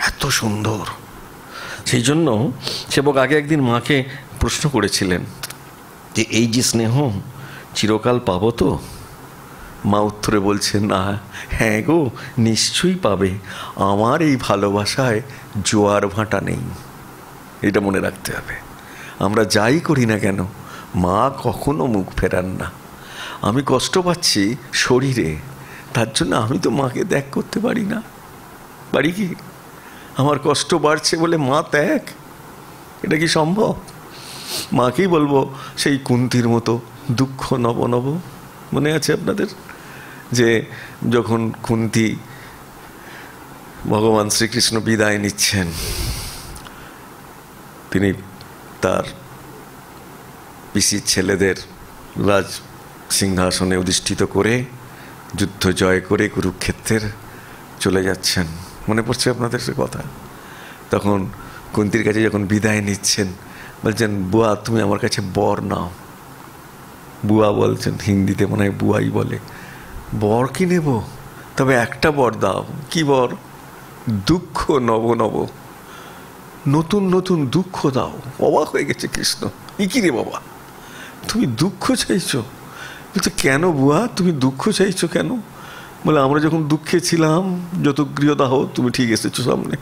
এত সুন্দর। সেই জন্য সেবক আগে একদিন মাকে প্রশ্ন করেছিলেন যে এই যে স্নেহ চিরকাল পাবো তো? মা উত্তরে বলছেন, না, হ্যাঁ গো, নিশ্চয়ই পাবে, আমার এই ভালোবাসায় জোয়ার ভাঁটা নেই। এটা মনে রাখতে হবে। আমরা যাই করি না কেন, মা কখনো মুখ ফেরান না। আমি কষ্ট পাচ্ছি শরীরে, তার জন্য আমি তো মাকে ত্যাগ করতে পারি না। পারি কি? আমার কষ্ট বাড়ছে বলে মা ত্যাগ, এটা কি সম্ভব? মাকেই বলবো সেই কুন্তির মতো দুঃখ নব নব। মনে আছে আপনাদের যে যখন কুন্তি ভগবান শ্রীকৃষ্ণ বিদায় নিচ্ছেন, তিনি তার পিসির ছেলেদের রাজ সিংহাসনে অধিষ্ঠিত করে যুদ্ধ জয় করে কুরুক্ষেত্রের চলে যাচ্ছেন। মনে পড়ছে আপনাদের সে কথা? তখন কুন্তির কাছে যখন বিদায় নিচ্ছেন, বলছেন, বুয়া তুমি আমার কাছে বর নাও। বুয়া বলছেন, হিন্দিতে মনে হয় বুয়াই বলে, বর কি নেব? তবে একটা বর দাও। কি বর? দুঃখ নব নব, নতুন নতুন দুঃখ দাও। অবাক হয়ে গেছে কৃষ্ণ, কি রে বাবা, তুমি দুঃখ চাইছো? বলছে, কেন বুয়া, তুমি দুঃখ চাইছো কেন? বলে, আমরা যখন দুঃখে ছিলাম, যত গৃহদাহ, তুমি ঠিক এসেছো সামনে।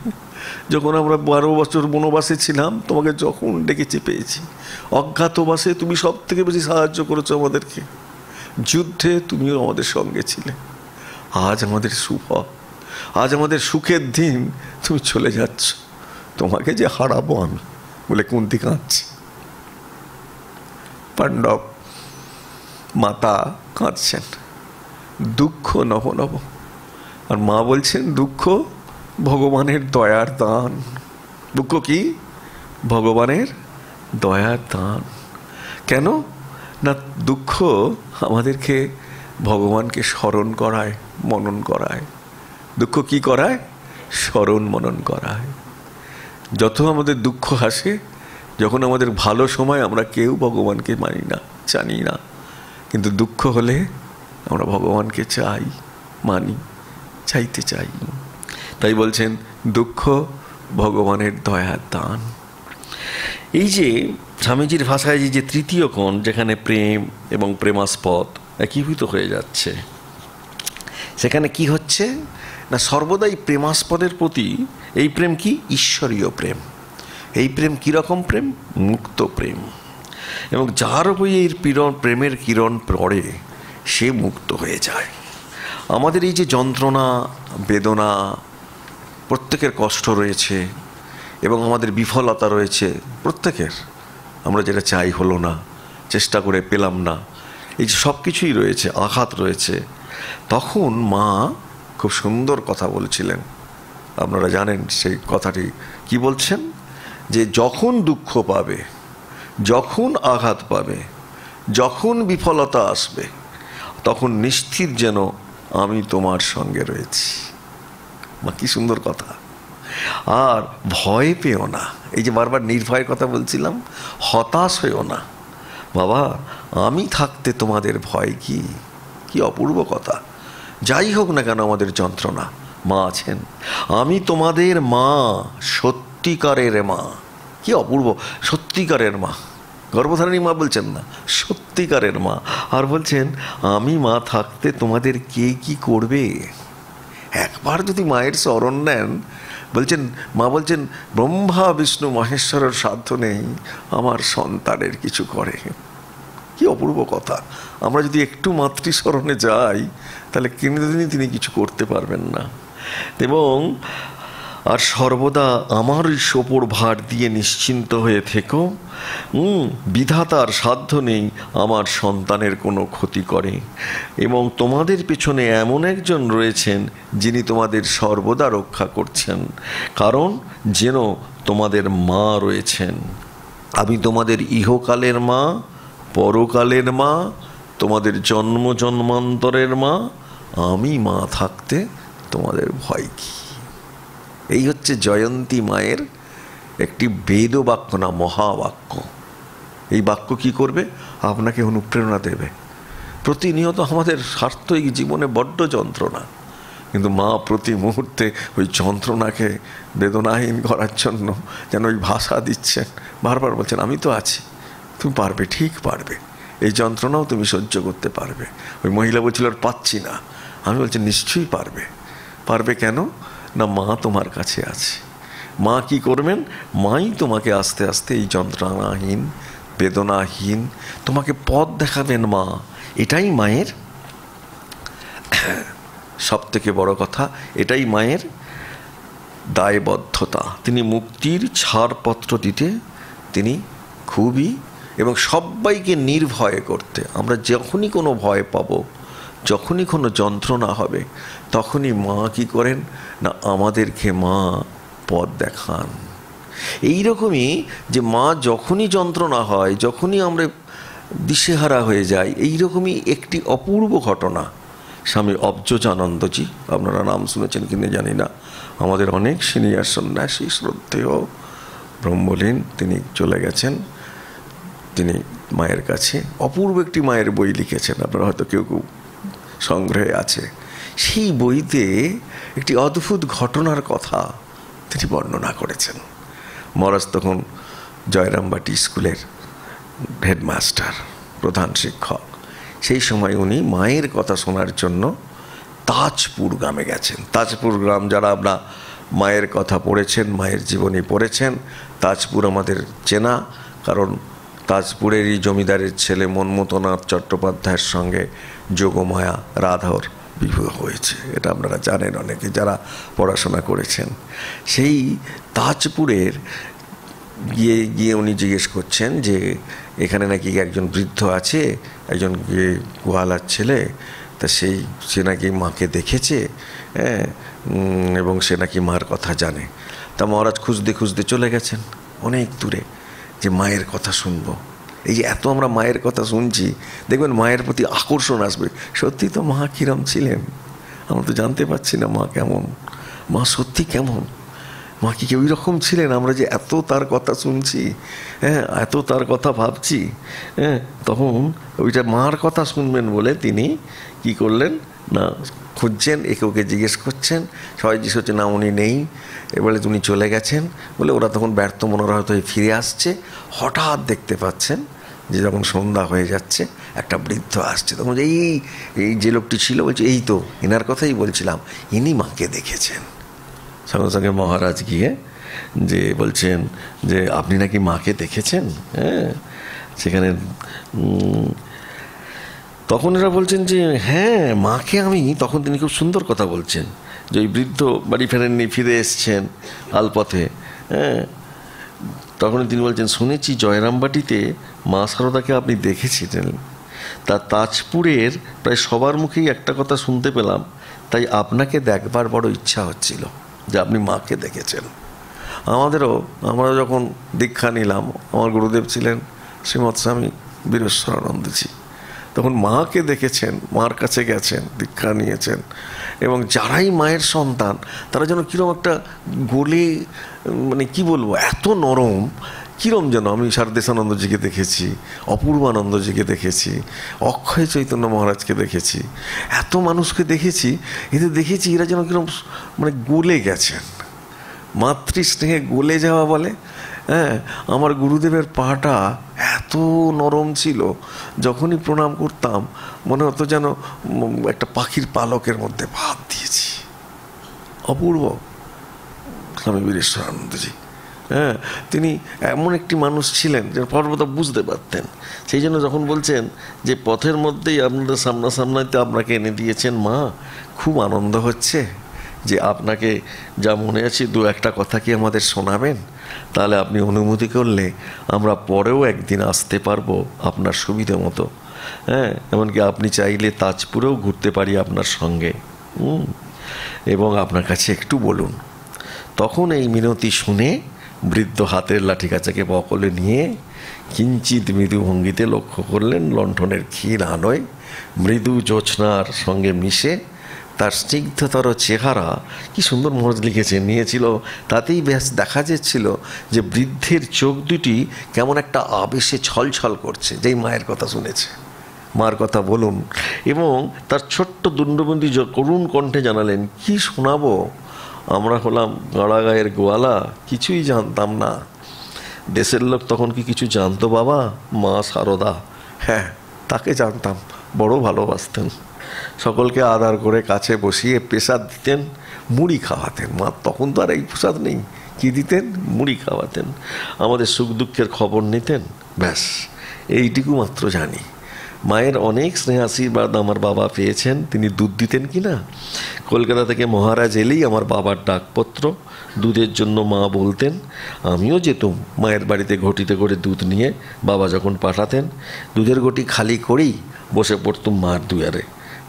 যখন আমরা 12 বছর বনবাসে ছিলাম, তোমাকে যখন ডেকেছে পেয়েছি। অজ্ঞাতবাসে তুমি সব থেকে বেশি সাহায্য করেছো আমাদেরকে, যুদ্ধে তুমিও আমাদের সঙ্গে ছিলে। আজ আমাদের শুভ, আজ আমাদের সুখের দিন, তুমি চলে যাচ্ছ, তোমাকে যে হারাবো আমি। বলে কুন্তি কাঁদছে, পাণ্ডব মাতা কাঁদছেন, দুঃখ নব নব। আর মা বলছেন, দুঃখ ভগবানের দয়ার দান। দুঃখ কি? ভগবানের দয়ার দান। কেন না? দুঃখ আমাদেরকে ভগবানকে স্মরণ করায়, মনন করায়। দুঃখ কি করায়? স্মরণ মনন করায়। যত আমাদের দুঃখ আসে, যখন আমাদের ভালো সময়, আমরা কেউ ভগবানকে মানি না, জানি না, কিন্তু দুঃখ হলে আমরা ভগবানকে চাই, মানি, চাইতে চাই। তাই বলছেন দুঃখ ভগবানের দয়ার দান। এই যে স্বামীজির ভাষায় যে তৃতীয় কোণ, যেখানে প্রেম এবং প্রেমাস্পদ একীভূত হয়ে যাচ্ছে, সেখানে কি হচ্ছে না, সর্বদাই প্রেমাস্পদের প্রতি এই প্রেম কি ঈশ্বরীয় প্রেম। এই প্রেম কীরকম প্রেম? মুক্ত প্রেম। এবং যার উপরে এই প্রেমের কিরণ পড়ে সে মুক্ত হয়ে যায়। আমাদের এই যে যন্ত্রণা, বেদনা, প্রত্যেকের কষ্ট রয়েছে এবং আমাদের বিফলতা রয়েছে প্রত্যেকের, আমরা যেটা চাই হলো না, চেষ্টা করে পেলাম না, এই যে সব কিছুই রয়েছে, আঘাত রয়েছে, তখন মা খুব সুন্দর কথা বলছিলেন। আপনারা জানেন সেই কথাটি কি বলছেন, যে যখন দুঃখ পাবে, যখন আঘাত পাবে, যখন বিফলতা আসবে, তখন নিশ্চিত যেন আমি তোমার সঙ্গে রয়েছি। মা কি সুন্দর কথা। আর ভয় পেও না, এই যে বারবার নির্ভয়ের কথা বলছিলাম, হতাশ হয়েও না, বাবা আমি থাকতে তোমাদের ভয় কি? কি অপূর্ব কথা। যাই হোক না কেন আমাদের যন্ত্রণা, মা আছেন। আমি তোমাদের মা, সত্যিকারের মা। কি অপূর্ব, সত্যিকারের মা, গর্ভধারিণী মা বলছেন না, সত্যিকারের মা। আর বলছেন আমি মা থাকতে তোমাদের কে কি করবে? একবার যদি মায়ের শরণ নেন, বলছেন মা, বলছেন ব্রহ্মা বিষ্ণু মহেশ্বরের সাধ্য নেই আমার সন্তানের কিছু করে। কি অপূর্ব কথা। আমরা যদি একটু মাতৃস্মরণে যাই, তাহলে কোনোদিনই তিনি কিছু করতে পারবেন না। এবং আর সর্বদা আমার ওপর ভার দিয়ে নিশ্চিন্ত হয়ে থেকো, বিধাতার সাধ্য নেই আমার সন্তানের কোনো ক্ষতি করে, এবং তোমাদের পেছনে এমন একজন রয়েছেন যিনি তোমাদের সর্বদা রক্ষা করছেন, কারণ যেন তোমাদের মা রয়েছেন। আমি তোমাদের ইহকালের মা, পরকালের মা, তোমাদের জন্ম জন্মান্তরের মা। আমি মা থাকতে তোমাদের ভয় কি? এই হচ্ছে জয়ন্তী মায়ের একটি বেদ বাক্য, না মহাবাক্য। এই বাক্য কি করবে? আপনাকে অনুপ্রেরণা দেবে। প্রতিনিয়ত আমাদের স্বার্থিক জীবনে বড্ড যন্ত্রণা, কিন্তু মা প্রতি মুহূর্তে ওই যন্ত্রণাকে বেদনাহীন করার জন্য যেন ওই ভাষা দিচ্ছেন, বারবার বলছেন আমি তো আছি, তুমি পারবে, ঠিক পারবে, এই যন্ত্রণাও তুমি সহ্য করতে পারবে। ওই মহিলা বলছিল আর পাচ্ছি না, আমি বলছি নিশ্চয়ই পারবে। পারবে কেন না, মা তোমার কাছে আছে। মা কি করবেন? মাই তোমাকে আস্তে আস্তে এই যন্ত্রণাহীন, বেদনাহীন তোমাকে পথ দেখাবেন মা। এটাই মায়ের সব থেকে বড় কথা, এটাই মায়ের দায়বদ্ধতা। তিনি মুক্তির ছাড়পত্র দিতে তিনি খুবই, এবং সবাইকে নির্ভয় করতে। আমরা যখনই কোনো ভয় পাবো, যখনই কোনো যন্ত্রণা হবে, তখনই মা কি করেন না, আমাদেরকে মা পথ দেখান। এইরকমই যে মা যখনই যন্ত্রণা হয়, যখনই আমরা দিশেহারা হয়ে যাই, এইরকমই একটি অপূর্ব ঘটনা স্বামী অবজোজানন্দজি, আপনারা নাম শুনেছেন কিনা জানি না, আমাদের অনেক সিনিয়র সন্ন্যাসী, শ্রদ্ধেয় ব্রহ্মলীন, তিনি চলে গেছেন। তিনি মায়ের কাছে অপূর্ব একটি মায়ের বই লিখেছেন, আপনারা হয়তো কেউ কেউ সংগ্রহে আছে। সেই বইতে একটি অদ্ভুত ঘটনার কথা তিনি বর্ণনা করেছেন। মহারাজ তখন জয়রামবাটি স্কুলের হেডমাস্টার, প্রধান শিক্ষক। সেই সময় উনি মায়ের কথা শোনার জন্য তাজপুর গ্রামে গেছেন। তাজপুর গ্রাম, যারা আমরা মায়ের কথা পড়েছেন, মায়ের জীবনী পড়েছেন, তাজপুর আমাদের চেনা, কারণ তাজপুরেরই জমিদারের ছেলে মন্মথনাথ চট্টোপাধ্যায়ের সঙ্গে যোগমায়া রাধার বিবাহ হয়েছে। এটা আপনারা জানেন অনেকে যারা পড়াশোনা করেছেন। সেই তাজপুরের গিয়ে উনি জিজ্ঞেস করছেন যে এখানে নাকি একজন বৃদ্ধ আছে, একজন গোয়ালার ছেলে, তা সে নাকি মাকে দেখেছে, হ্যাঁ, এবং সে নাকি মার কথা জানে। তা মহারাজ খুঁজতে খুঁজতে চলে গেছেন অনেক দূরে, যে মায়ের কথা শুনবো। এই যে এত আমরা মায়ের কথা শুনছি, দেখবেন মায়ের প্রতি আকর্ষণ আসবে। সত্যি তো মা কিরম ছিলেন, আমরা তো জানতে পারছি না মা কেমন, মা সত্যি কেমন। মা কি ওই রকম ছিলেন? আমরা যে এত তার কথা শুনছি, হ্যাঁ, এত তার কথা ভাবছি, হ্যাঁ, তখন ওইটা মার কথা শুনবেন বলে তিনি কি করলেন না, খুঁজছেন, একে ওকে জিজ্ঞেস করছেন, সবাই জিজ্ঞেস হচ্ছে না উনি নেই, এবারে উনি চলে গেছেন বলে ওরা তখন ব্যর্থ মনোরথ হয়ে ফিরে আসছে। হঠাৎ দেখতে পাচ্ছেন যে যখন সন্ধ্যা হয়ে যাচ্ছে একটা বৃদ্ধ আসছে। তখন এই এই যে লোকটি ছিল বলছে এই তো এনার কথাই বলছিলাম, ইনি মাকে দেখেছেন। সঙ্গে সঙ্গে মহারাজ গিয়ে যে বলছেন যে আপনি নাকি মাকে দেখেছেন? হ্যাঁ, সেখানে তখন এরা বলছেন যে হ্যাঁ মাকে আমি, তখন তিনি খুব সুন্দর কথা বলছেন যে ওই বৃদ্ধ বাড়ি ফেরেননি, ফিরে এসছেন আলপথে, হ্যাঁ, তখন তিনি বলছেন শুনেছি জয়রামবাটিতে মা শারদাকে আপনি দেখেছিলেন, তা তাজপুরের প্রায় সবার মুখেই একটা কথা শুনতে পেলাম, তাই আপনাকে দেখবার বড় ইচ্ছা হচ্ছিল যে আপনি মাকে দেখেছেন। আমরা যখন দীক্ষা নিলাম, আমার গুরুদেব ছিলেন শ্রীমৎ স্বামী বীরেশ্বরানন্দজি, তখন মাকে দেখেছেন, মার কাছে গেছেন, দীক্ষা নিয়েছেন, এবং যারাই মায়ের সন্তান তারা যেন কীরকম একটা গলে, মানে কি বলবো, এত নরম, কীরকম যেন। আমি সারদেশানন্দজিকে দেখেছি, অপূর্বানন্দজিকে দেখেছি, অক্ষয় চৈতন্য মহারাজকে দেখেছি, এত মানুষকে দেখেছি, এদের দেখেছি এরা যেন কীরকম মানে গলে গেছেন, মাতৃস্নেহে গলে যাওয়া বলে। হ্যাঁ, আমার গুরুদেবের পাটা এত নরম ছিল, যখনই প্রণাম করতাম মনে হতো যেন একটা পাখির পালকের মধ্যে ভাত দিয়েছি। অপূর্ব স্বামী বীরেশ্বরানন্দজি, হ্যাঁ, তিনি এমন একটি মানুষ ছিলেন যে পর্বত বুঝতে পারতেন। সেই জন্য যখন বলছেন যে পথের মধ্যেই আপনাদের সামনাসামনিতে আপনাকে এনে দিয়েছেন মা, খুব আনন্দ হচ্ছে, যে আপনাকে যা মনে আছে দু একটা কথা কি আমাদের শোনাবেন? তাহলে আপনি অনুমতি করলে আমরা পরেও একদিন আসতে পারবো আপনার সুবিধে মতো, হ্যাঁ, এমনকি আপনি চাইলে তাজপুরেও ঘুরতে পারি আপনার সঙ্গে, এবং আপনার কাছে একটু বলুন। তখন এই মিনতি শুনে বৃদ্ধ হাতের লাঠি কাছাকে বকলে নিয়ে কিঞ্চিত মৃদু ভঙ্গিতে লক্ষ্য করলেন লণ্ঠনের ক্ষীণ আলোয় মৃদু জ্যোৎস্নার সঙ্গে মিশে তার স্নিগ্ধতর চেহারা, কি সুন্দর মহারাজ লিখেছেন, নিয়েছিল, তাতেই ব্যাস দেখা যাচ্ছিল যে বৃদ্ধের চোখ দুটি কেমন একটা আবেশে ছলছল করছে, যেই মায়ের কথা শুনেছে। মার কথা বলুন, এবং তার ছোট্ট দুণ্ডবন্দি করুণ কণ্ঠে জানালেন, কি শোনাবো, আমরা হলাম গড়াগায়ের গোয়ালা, কিছুই জানতাম না। দেশের লোক তখন কি কিছু জানতো বাবা? মা শারদা, হ্যাঁ তাকে জানতাম, বড় ভালোবাসতেন, সকলকে আদর করে কাছে বসিয়ে প্রসাদ দিতেন, মুড়ি খাওয়াতেন। মা তখন তো আর এই প্রসাদ নেই, কি দিতেন? মুড়ি খাওয়াতেন, আমাদের সুখ দুঃখের খবর নিতেন, ব্যাস এইটুকু মাত্র জানি। মায়ের অনেক স্নেহ আশীর্বাদ আমার বাবা পেয়েছেন। তিনি দুধ দিতেন কি না, কলকাতা থেকে মহারাজ এলেই আমার বাবার ডাকপত্র, দুধের জন্য মা বলতেন, আমিও যেতুম মায়ের বাড়িতে ঘটিতে করে দুধ নিয়ে। বাবা যখন পাঠাতেন, দুধের ঘটি খালি করেই বসে পড়তুম মার দুয়ারে,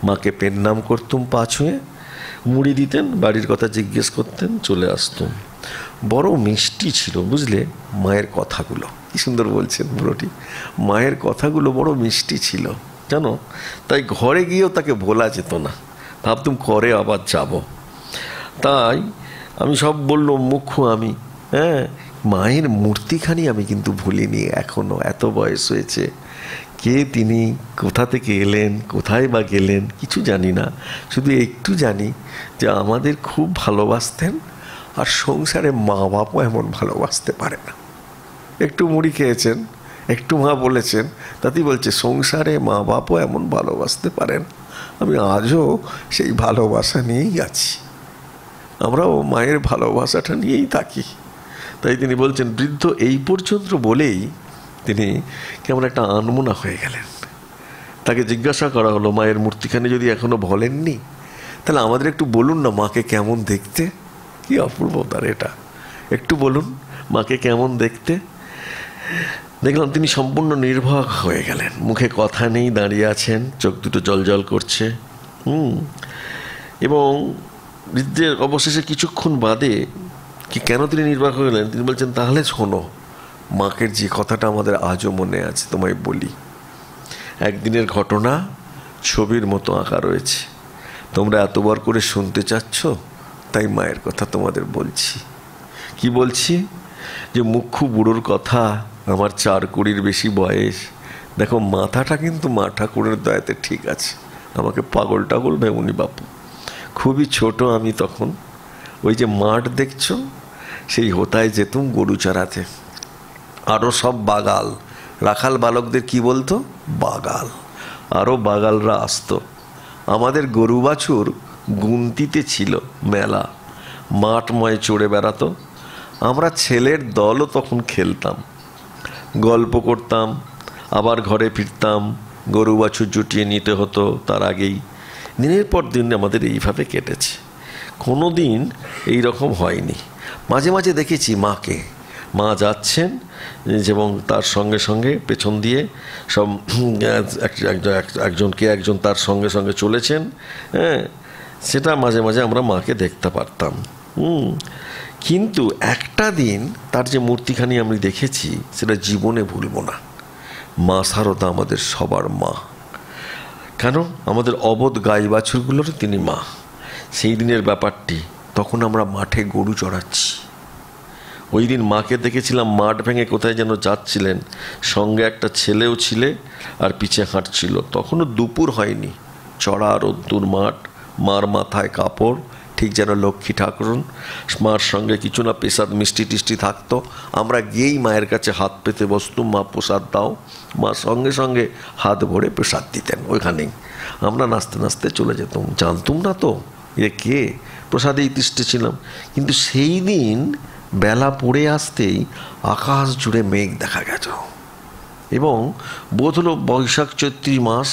মাকে পেন নাম করতুম পা ছুঁয়ে, মুড়ি দিতেন, বাড়ির কথা জিজ্ঞেস করতেন, চলে আসতুম। বড় মিষ্টি ছিল বুঝলে মায়ের কথাগুলো, কি সুন্দর বলছেন বুড়োটি, মায়ের কথাগুলো বড় মিষ্টি ছিল জানো, তাই ঘরে গিয়েও তাকে ভোলা যেত না, ভাবতুম করে আবার যাব। তাই আমি সব বললাম মুখ্য আমি, হ্যাঁ, মায়ের মূর্তিখানি আমি কিন্তু ভুলিনি এখনো, এত বয়স হয়েছে। কে তিনি, কোথা থেকে এলেন, কোথায় বা গেলেন কিছু জানি না, শুধু একটু জানি যে আমাদের খুব ভালোবাসতেন, আর সংসারে মা বাপও এমন ভালোবাসতে পারে না। একটু মুড়ি খেয়েছেন, একটু মা বলেছেন, তাতেই বলছে সংসারে মা বাপও এমন ভালোবাসতে পারেন। আমি আজও সেই ভালোবাসা নিয়েই আছি, আমরাও মায়ের ভালোবাসাটা নিয়েই থাকি। তাই তিনি বলছেন, বৃদ্ধ এই পর্যন্ত বলেই তিনি কেমন একটা আনমনা হয়ে গেলেন। তাকে জিজ্ঞাসা করা হলো, মায়ের মূর্তিখানি যদি এখনো বলেননি, তাহলে আমাদের একটু বলুন না মাকে কেমন দেখতে। কি অপূর্ব তার এটা, একটু বলুন মাকে কেমন দেখতে। দেখলাম তিনি সম্পূর্ণ নির্ভয় হয়ে গেলেন, মুখে কথা নেই, দাঁড়িয়ে আছেন, চোখ দুটো জলজল করছে। এবং বৃদ্ধের অবশেষে কিছুক্ষণ বাদে কি কেন তিনি নির্বাক হয়ে গেলেন, তিনি বলছেন, তাহলে শোনো, মাকের যে কথাটা আমাদের আজও মনে আছে তোমায় বলি। একদিনের ঘটনা ছবির মতো আঁকা রয়েছে, তোমরা এতবার করে শুনতে চাচ্ছ, তাই মায়ের কথা তোমাদের বলছি। কি বলছি, যে মুখ্য বুড়োর কথা, আমার 4 কোটির বেশি বয়স, দেখো মাথাটা কিন্তু মা ঠাকুরের দয়াতে ঠিক আছে, আমাকে পাগল টাগল ভেবুনি বাপু। খুবই ছোট আমি তখন। ওই যে মাঠ দেখছো, সেই হোতায় যেতুম গরু চড়াতে। আরও সব বাগাল, রাখাল বালকদের কি বলতো, বাগাল। আরও বাগালরা আসতো। আমাদের গরু বাছুর গুনতিতে ছিল মেলা, মাঠময় চড়ে বেড়াতো। আমরা ছেলের দলও তখন খেলতাম, গল্প করতাম, আবার ঘরে ফিরতাম। গরু বাছুর জুটিয়ে নিতে হতো তার আগেই। দিনের পর দিন আমাদের এইভাবে কেটেছে, কোনো দিন এইরকম হয়নি। মাঝে মাঝে দেখেছি মাকে, মা যাচ্ছেন এবং তার সঙ্গে সঙ্গে পেছন দিয়ে সব একজন তার সঙ্গে সঙ্গে চলেছেন। হ্যাঁ, সেটা মাঝে মাঝে আমরা মাকে দেখতে পারতাম। কিন্তু একটা দিন তার যে মূর্তিখানি আমি দেখেছি, সেটা জীবনে ভুলব না। মা শারদা আমাদের সবার মা। কেন, আমাদের অবোধ গাই বাছুরগুলোর তিনি মা। সেই দিনের ব্যাপারটি, তখন আমরা মাঠে গরু চড়াচ্ছি। ওই দিন মাকে দেখেছিলাম মাঠ ভেঙে কোথায় যেন যাচ্ছিলেন, সঙ্গে একটা ছেলেও ছিলে আর পিছে হাঁটছিল। তখনও দুপুর হয়নি, চড়া রোদ্দুর মাঠ, মার মাথায় কাপড়, ঠিক যেন লক্ষ্মী ঠাকুরন। মার সঙ্গে কিছু না প্রসাদ মিষ্টি টিষ্টি থাকতো। আমরা গিয়েই মায়ের কাছে হাত পেতে বসতুম, মা প্রসাদ দাও। মা সঙ্গে সঙ্গে হাত ভরে প্রসাদ দিতেন ওইখানেই। আমরা নাচতে নাচতে চলে যেতাম, জানতুম না তো এ কে, প্রসাদেই তিষ্ঠে ছিলাম। কিন্তু সেই দিন বেলা পড়ে আসতেই আকাশ জুড়ে মেঘ দেখা গেল, এবং বোধ হলো বৈশাখ চৈত্রী মাস,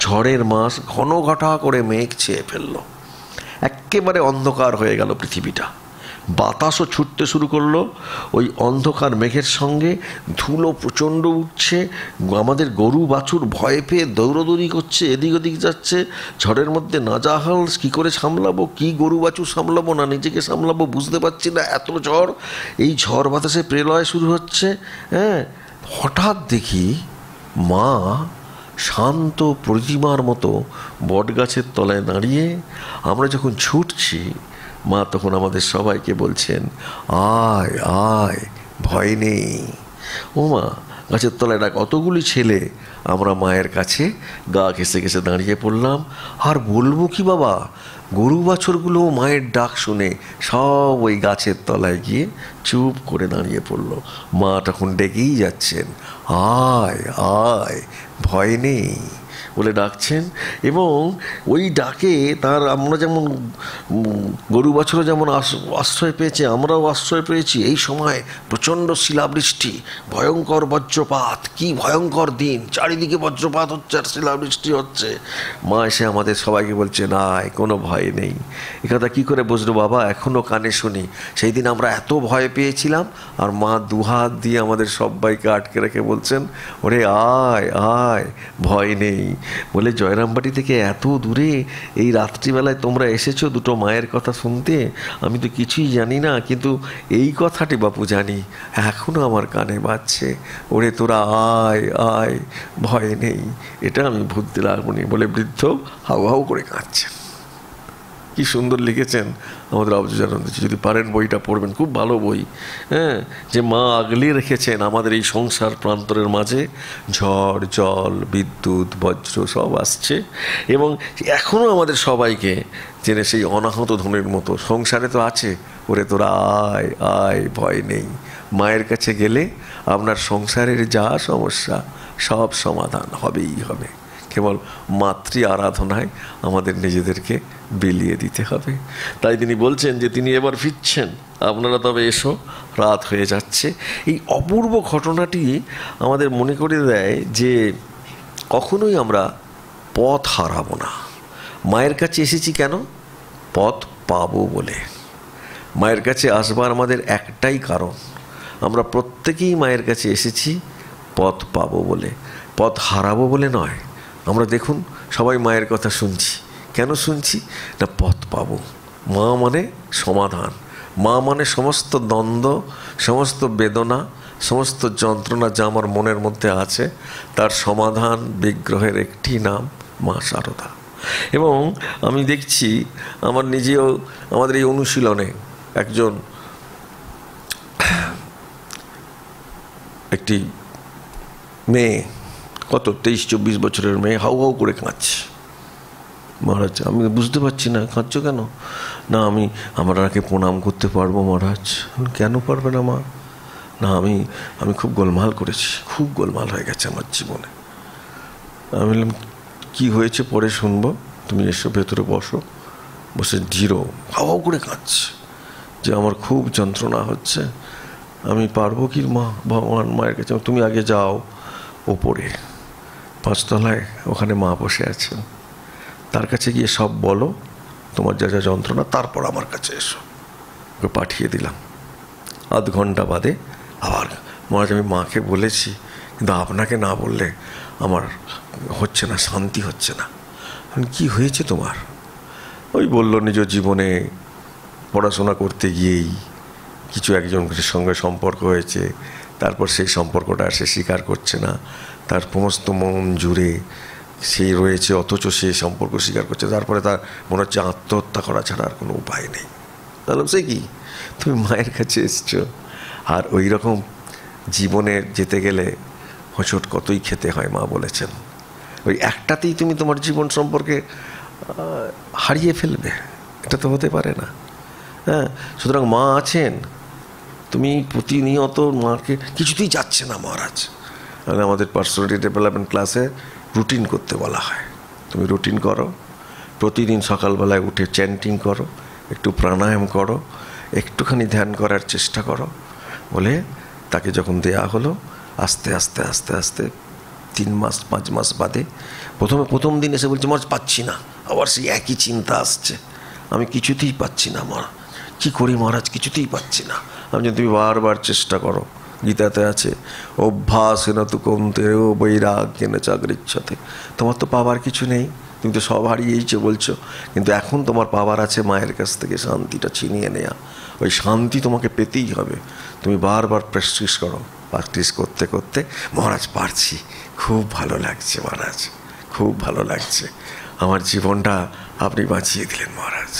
ঝড়ের মাস, ঘন ঘটা করে মেঘ ছেয়ে ফেলল। একেবারে অন্ধকার হয়ে গেল পৃথিবীটা। বাতাসও ছুটতে শুরু করলো। ওই অন্ধকার মেঘের সঙ্গে ধুলো প্রচণ্ড উঠছে। আমাদের গরু বাছুর ভয় পেয়ে দৌড়দৌড়ি করছে, এদিক ওদিক যাচ্ছে। ঝড়ের মধ্যে নাজাহাল, কী করে সামলাবো, কি গরু বাছুর সামলাবো না নিজেকে সামলাবো বুঝতে পারছি না, এত ঝড়। এই ঝড় বাতাসে প্রলয় শুরু হচ্ছে। হ্যাঁ, হঠাৎ দেখি মা শান্ত প্রতিমার মতো বটগাছের তলায় দাঁড়িয়ে। আমরা যখন ছুটছি, মা তখন আমাদের সবাইকে বলছেন, আয় আয়, ভয় নেই। ও মা, গাছের তলায় ডাক। অতগুলি ছেলে আমরা মায়ের কাছে গা ঘেঁষে ঘেঁষে দাঁড়িয়ে পড়লাম। আর বলবো কি বাবা, গরু বাছুরগুলো মায়ের ডাক শুনে সব ওই গাছের তলায় গিয়ে চুপ করে দাঁড়িয়ে পড়ল। মা তখন ডেকেই যাচ্ছেন, আয় আয়, ভয় নেই বলে ডাকছেন। এবং ওই ডাকে তার, আমরা যেমন গরু বাছুরও যেমন আশ্রয় পেয়েছে, আমরাও আশ্রয় পেয়েছি। এই সময় প্রচণ্ড শিলাবৃষ্টি, ভয়ঙ্কর বজ্রপাত। কি ভয়ঙ্কর দিন, চারিদিকে বজ্রপাত হচ্ছে আর শিলাবৃষ্টি হচ্ছে। মা এসে আমাদের সবাইকে বলছেন, আয়, কোনো ভয় নেই। এ কথা কী করে বুঝলো বাবা, এখনও কানে শুনি। সেই দিন আমরা এত ভয় পেয়েছিলাম, আর মা দুহাত দিয়ে আমাদের সবাইকে আটকে রেখে বলছেন, ওরে আয় আয়, ভয় নেই। বলে জয়রামবাটি থেকে এত দূরে এই রাত্রিবেলায় তোমরা এসেছো দুটো মায়ের কথা শুনতে। আমি তো কিছুই জানি না, কিন্তু এই কথাটি বাপু জানি, এখনও আমার কানে বাজছে, ওরে তোরা আয় আয়, ভয় নেই। এটা আমি ভুলতে লাগবনি বলে বৃদ্ধ হাউ হাউ করে কাঁদছেন। কি সুন্দর লিখেছেন আমাদের অবজানন্দ। যদি পারেন বইটা পড়বেন, খুব ভালো বই। হ্যাঁ, যে মা আগলে রেখেছেন আমাদের এই সংসার প্রান্তরের মাঝে। ঝড়, জল, বিদ্যুৎ, বজ্র সব আসছে, এবং এখনও আমাদের সবাইকে জেনে সেই অনাহত ধনের মতো সংসারে তো আছে, ওরে তোরা আয় আয়, ভয় নেই। মায়ের কাছে গেলে আপনার সংসারের যা সমস্যা সব সমাধান হবেই হবে। কেবল মাতৃ আরাধনায় আমাদের নিজেদেরকে বিলিয়ে দিতে হবে। তাই তিনি বলছেন যে তিনি এবার ফিরছেন, আপনারা তবে এসো, রাত হয়ে যাচ্ছে। এই অপূর্ব ঘটনাটি আমাদের মনে করে দেয় যে কখনোই আমরা পথ হারাবো না। মায়ের কাছে এসেছি কেন? পথ পাবো বলে। মায়ের কাছে আসবার আমাদের একটাই কারণ, আমরা প্রত্যেকেই মায়ের কাছে এসেছি পথ পাবো বলে, পথ হারাবো বলে নয়। আমরা দেখুন সবাই মায়ের কথা শুনছি, কেন শুনছি না? পথ পাবো। মা মানে সমাধান, মা মানে সমস্ত দ্বন্দ্ব, সমস্ত বেদনা, সমস্ত যন্ত্রণা যা আমার মনের মধ্যে আছে, তার সমাধান বিগ্রহের একটি নাম মা শারদা। এবং আমি দেখছি আমার নিজেও, আমাদের এই অনুশীলনে একজন একটি মেয়ে, কত 23-24 বছরের মেয়ে, হাউ হাউ করে কাঁদছে। মহারাজ, আমি বুঝতে পারছি না কাঁদছো কেন? না, আমি আপনাকে প্রণাম করতে পারবো মহারাজ। কেন পারবে না মা? না, আমি খুব গোলমাল করেছি, খুব গোলমাল হয়ে গেছে আমার জীবনে। আমি বললাম, কী হয়েছে পরে শুনবো, তুমি এসো ভেতরে বসো। বসে জিরো হাউ হাউ করে কাঁদছে যে আমার খুব যন্ত্রণা হচ্ছে, আমি পারবো কি মা? ভগবান মায়ের কাছে, তুমি আগে যাও ওপরে 5 তলায়, ওখানে মা বসে আছেন, তার কাছে গিয়ে সব বলো, তোমার যা যা যন্ত্রণা, তারপর আমার কাছে এসো। ওকে পাঠিয়ে দিলাম। আধ ঘন্টা বাদে আবার, মহারাজ আমি মাকে বলেছি, কিন্তু আপনাকে না বললে আমার হচ্ছে না, শান্তি হচ্ছে না। কি হয়েছে তোমার? ওই বলল, নিজ জীবনে পড়াশোনা করতে গিয়েই কিছু একজনের সঙ্গে সম্পর্ক হয়েছে, তারপর সেই সম্পর্কটা সে স্বীকার করছে না, তার সমস্ত মন জুড়ে সেই রয়েছে, অথচ সে সম্পর্ক স্বীকার করছে। তারপরে তার মনে হচ্ছে আত্মহত্যা করা ছাড়া আর কোনো উপায় নেই। তাহলে সে কি, তুমি মায়ের কাছে এসছো, আর ওই রকম জীবনে যেতে গেলে হোঁচট কতই খেতে হয় মা বলেছেন। ওই একটাতেই তুমি তোমার জীবন সম্পর্কে হারিয়ে ফেলবে, এটা তো হতে পারে না। হ্যাঁ, সুতরাং মা আছেন, তুমি প্রতিনিয়ত মাকে, কিছুতেই যাচ্ছে না মহারাজ। আমাদের পার্সোনালিটি ডেভেলপমেন্ট ক্লাসে রুটিন করতে বলা হয়, তুমি রুটিন করো, প্রতিদিন সকালবেলায় উঠে চ্যান্টিং করো, একটু প্রাণায়াম করো, একটুখানি ধ্যান করার চেষ্টা করো। বলে তাকে যখন দেয়া হলো, আস্তে আস্তে আস্তে আস্তে 3 মাস 5 মাস বাদে, প্রথম দিন এসে বলছে, মহারাজ পাচ্ছি না, আবার সেই একই চিন্তা আসছে, আমি কিছুতেই পাচ্ছি না মা, কী করি মহারাজ, কিছুতেই পাচ্ছি না। আমি যে, তুমি বারবার চেষ্টা করো, গীতাতে আছে, অভ্যাসেন তু কৌন্তেয় বৈরাগ্যেন চ গৃহ্যতে। তোমার তো পাওয়ার কিছু নেই, তুমি তো সব হারিয়েইছো বলছো, কিন্তু এখন তোমার পাওয়ার আছে মায়ের কাছ থেকে শান্তিটা ছিনিয়ে নেয়া। ওই শান্তি তোমাকে পেতেই হবে। তুমি বারবার প্র্যাকটিস করো, প্র্যাকটিস করতে করতে, মহারাজ পারছি, খুব ভালো লাগছে মহারাজ, খুব ভালো লাগছে, আমার জীবনটা আপনি বাঁচিয়ে দিলেন মহারাজ।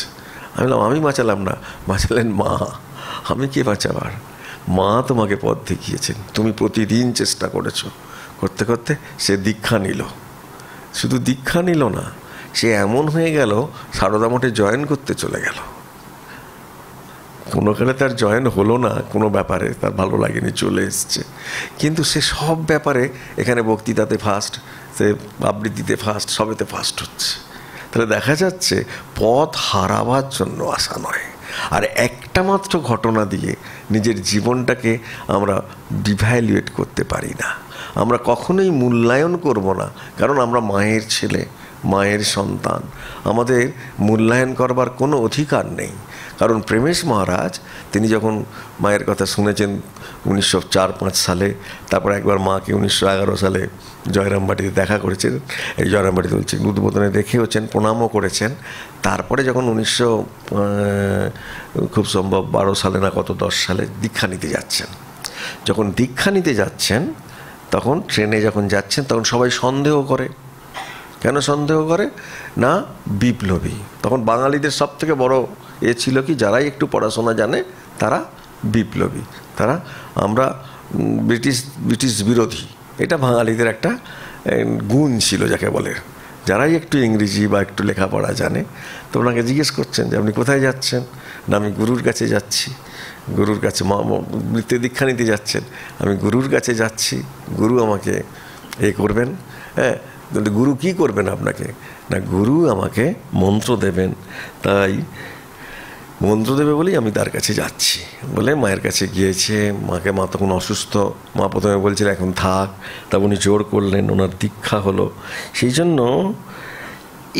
আমি বললাম, আমি বাঁচালাম না, বাঁচালেন মা। আমি কে বাঁচাবার? মা তোমাকে পথ দেখিয়েছেন, তুমি প্রতিদিন চেষ্টা করেছো, করতে করতে সে দীক্ষা নিল। শুধু দীক্ষা নিল না, সে এমন হয়ে গেল, সারদা মঠে জয়েন করতে চলে গেল। কোনোখানে তার জয়েন হলো না, কোনো ব্যাপারে তার ভালো লাগেনি, চলে এসছে, কিন্তু সে সব ব্যাপারে, এখানে বক্তৃতাতে ফার্স্ট, সে আবৃত্তিতে ফার্স্ট, সবেতে ফার্স্ট হচ্ছে। তাহলে দেখা যাচ্ছে পথ হারাবার জন্য আসা নয়। আর একটা মাত্র ঘটনা দিয়ে নিজের জীবনটাকে আমরা ডিভ্যালুয়েট করতে পারি না, আমরা কখনোই মূল্যায়ন করব না, কারণ আমরা মায়ের ছেলে, মায়ের সন্তান, আমাদের মূল্যায়ন করবার কোনো অধিকার নেই। কারণ প্রেমেশ মহারাজ, তিনি যখন মায়ের কথা শুনেছেন 1904-5 সালে, তারপর একবার মাকে 1911 সালে জয়রামবাটিতে দেখা করেছেন, এই জয়রামবাটিতে বলছেন, উদ্বোধনে দেখেওছেন, প্রণামও করেছেন। তারপরে যখন 1900 খুব সম্ভব 12 সালে না কত 10 সালে দীক্ষা নিতে যাচ্ছেন, যখন দীক্ষা নিতে যাচ্ছেন, তখন ট্রেনে যখন যাচ্ছেন, তখন সবাই সন্দেহ করে। কেন সন্দেহ করে না? বিপ্লবী। তখন বাঙালিদের সব থেকে বড় ছিল কি, যারাই একটু পড়াশোনা জানে তারা বিপ্লবী, তারা আমরা ব্রিটিশ বিরোধী, এটা বাঙালিদের একটা গুণ ছিল যাকে বলে। যারাই একটু ইংরেজি বা একটু লেখাপড়া জানে, তো ওনাকে জিজ্ঞেস করছেন যে আপনি কোথায় যাচ্ছেন? না, আমি গুরুর কাছে যাচ্ছি। গুরুর কাছে, দীক্ষা নিতে যাচ্ছেন? আমি গুরুর কাছে যাচ্ছি, গুরু আমাকে করবেন। হ্যাঁ, গুরু কি করবেন আপনাকে? না, গুরু আমাকে মন্ত্র দেবেন, তাই মন্ত্র দেবে বলেই আমি তার কাছে যাচ্ছি। বলে মায়ের কাছে গিয়েছে। মা তখন অসুস্থ। মা প্রথমে বলছিল এখন থাক, তা উনি জোর করলেন, ওনার দীক্ষা হলো। সেই জন্য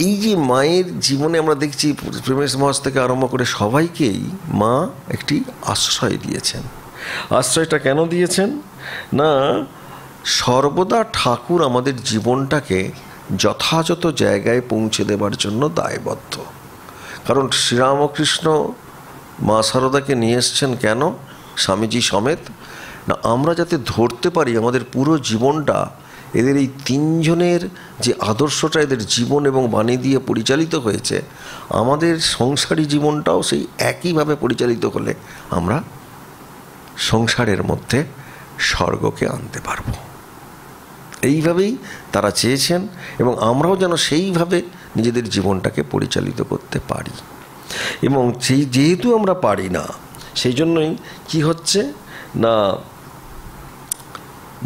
এই যে মায়ের জীবনে আমরা দেখছি, প্রেমেশ মহাজ থেকে আরম্ভ করে সবাইকেই মা একটি আশ্রয় দিয়েছেন। আশ্রয়টা কেন দিয়েছেন? না, সর্বদা ঠাকুর আমাদের জীবনটাকে যথাযথ জায়গায় পৌঁছে দেবার জন্য দায়বদ্ধ। কারণ শ্রীরামকৃষ্ণ মা সারদাকে নিয়ে এসছেন কেন, স্বামীজি সমেত? না, আমরা যাতে ধরতে পারি আমাদের পুরো জীবনটা এদের এই 3 জনের যে আদর্শটা এদের জীবন এবং বাণী দিয়ে পরিচালিত হয়েছে, আমাদের সংসারী জীবনটাও সেই একইভাবে পরিচালিত হলে আমরা সংসারের মধ্যে স্বর্গকে আনতে পারবো। এইভাবেই তারা চেয়েছেন এবং আমরাও যেন সেইভাবে নিজেদের জীবনটাকে পরিচালিত করতে পারি। এবং যেহেতু আমরা পারি না, সেই জন্যই কি হচ্ছে না,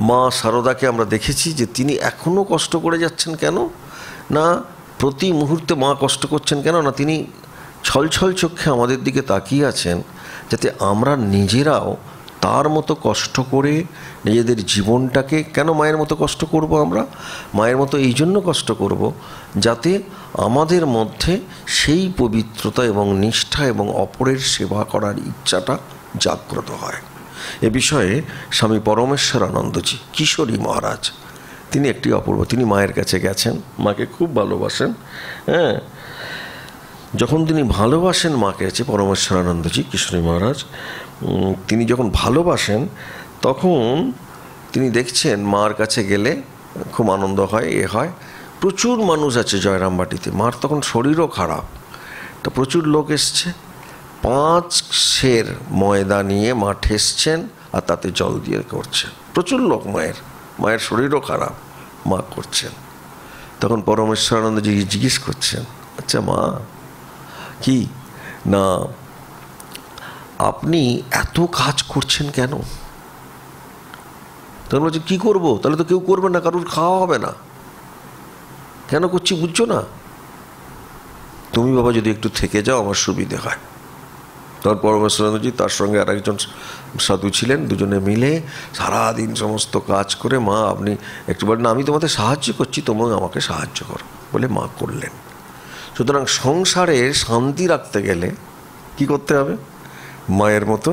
মা শারদাকে আমরা দেখেছি যে তিনি এখনও কষ্ট করে যাচ্ছেন। কেন না, প্রতি মুহূর্তে মা কষ্ট করছেন কেন না, তিনি ছলছল চোখে আমাদের দিকে তাকিয়ে আছেন, যাতে আমরা নিজেরাও তার মতো কষ্ট করে নিজেদের জীবনটাকে, কেন মায়ের মতো কষ্ট করব আমরা? মায়ের মতো এই জন্য কষ্ট করব যাতে আমাদের মধ্যে সেই পবিত্রতা এবং নিষ্ঠা এবং অপরের সেবা করার ইচ্ছাটা জাগ্রত হয়। এ বিষয়ে স্বামী পরমেশ্বরানন্দজি কিশোরী মহারাজ তিনি একটি অপূর্ব, তিনি মায়ের কাছে গেছেন, মাকে খুব ভালোবাসেন। হ্যাঁ, যখন তিনি ভালোবাসেন মাকে, আছে পরমেশ্বরানন্দজি কিশোরী মহারাজ, তিনি যখন ভালোবাসেন তখন তিনি দেখছেন মার কাছে গেলে খুব আনন্দ হয়, হয় প্রচুর মানুষ আছে জয়রামবাটিতে। মার তখন শরীরও খারাপ, তো প্রচুর লোক এসছে। 5 সের ময়দা নিয়ে মা ঠেসছেন আর তাতে জল দিয়ে করছেন। প্রচুর লোক, মায়ের শরীরও খারাপ, মা করছেন। তখন পরমেশ্বরানন্দজি জিজ্ঞেস করছেন, আচ্ছা মা, কি না আপনি এত কাজ করছেন কেন? তখন বলছে, কী করবো? তাহলে তো কেউ করবে না, কারোর খাওয়া হবে না। কেন করছি বুঝছো না? তুমি বাবা যদি একটু থেকে যাও আমার সুবিধে হয়। তখন পরমেশ্বরানন্দজি তার সঙ্গে আর একজন সাধু ছিলেন, দুজনে মিলে সারাদিন সমস্ত কাজ করে, মা আপনি একটু বলেন, আমি তোমাদের সাহায্য করছি, তোমরা আমাকে সাহায্য করো বলে মা করলেন। সুতরাং সংসারে শান্তি রাখতে গেলে কি করতে হবে? মায়ের মতো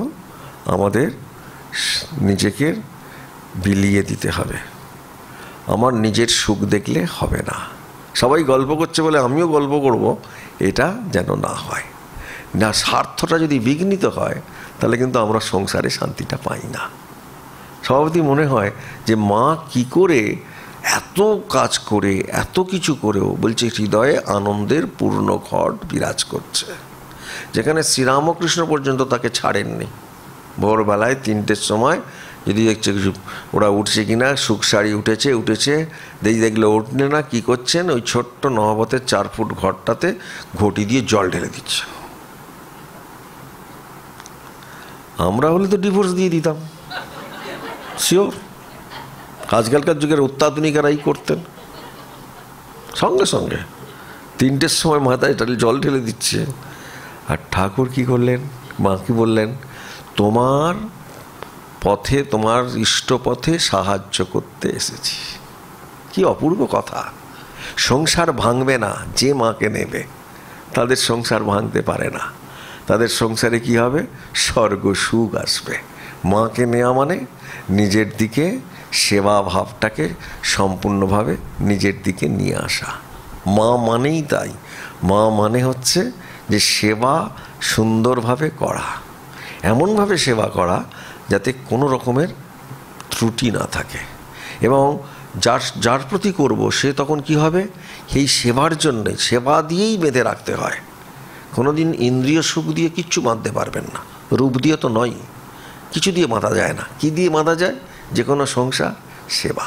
আমাদের নিজেকে বিলিয়ে দিতে হবে। আমার নিজের সুখ দেখলে হবে না, সবাই গল্প করছে বলে আমিও গল্প করব, এটা যেন না হয়। না, স্বার্থটা যদি বিঘ্নিত হয় তাহলে কিন্তু আমরা সংসারে শান্তিটা পাই না। স্বভাবতই মনে হয় যে মা কি করে এত কাজ করে, এত কিছু করেও বলছে হৃদয়ে আনন্দের পূর্ণ ঘট বিরাজ করছে, যেখানে শ্রীরামকৃষ্ণ পর্যন্ত তাকে ছাড়েননি। ভোরবেলায় 3টের সময় যদি দেখছে কিছু ওরা উঠছে কিনা, সুখ শাড়ি উঠেছে, দেখলে উঠলে না, কি করছেন, ওই ছোট্ট নহবতের 4 ফুট ঘরটাতে ঘটি দিয়ে জল ঢেলে দিচ্ছে। আমরা হলে তো ডিভোর্স দিয়ে দিতাম, শিওর। আজকালকার যুগের অত্যাধুনিকেরাই করতেন। সঙ্গে সঙ্গে 3টের সময় মাথায় জল ঢেলে দিচ্ছে। আর ঠাকুর কি করলেন, মা কি বললেন, তোমার পথে, তোমার ইষ্ট পথে সাহায্য করতে এসেছি। কি অপূর্ব কথা। সংসার ভাঙবে না যে মাকে নেবে, তাদের সংসার ভাঙতে পারে না। তাদের সংসারে কি হবে? স্বর্গ সুখ আসবে। মাকে নেওয়া মানে নিজের দিকে সেবা ভাবটাকে সম্পূর্ণভাবে নিজের দিকে নিয়ে আসা। মা মানেই তাই, মা মানে হচ্ছে যে সেবা সুন্দরভাবে করা, এমনভাবে সেবা করা যাতে কোনো রকমের ত্রুটি না থাকে। এবং যার প্রতি করব সে তখন কি হবে, এই সেবার জন্যে, সেবা দিয়েই বেঁধে রাখতে হয়। কোনো দিন ইন্দ্রিয় সুখ দিয়ে কিচ্ছু বাঁধতে পারবেন না, রূপ দিয়ে তো নয়, কিছু দিয়ে বাঁধা যায় না। কি দিয়ে বাঁধা যায়? যে কোনো সংসার সেবা,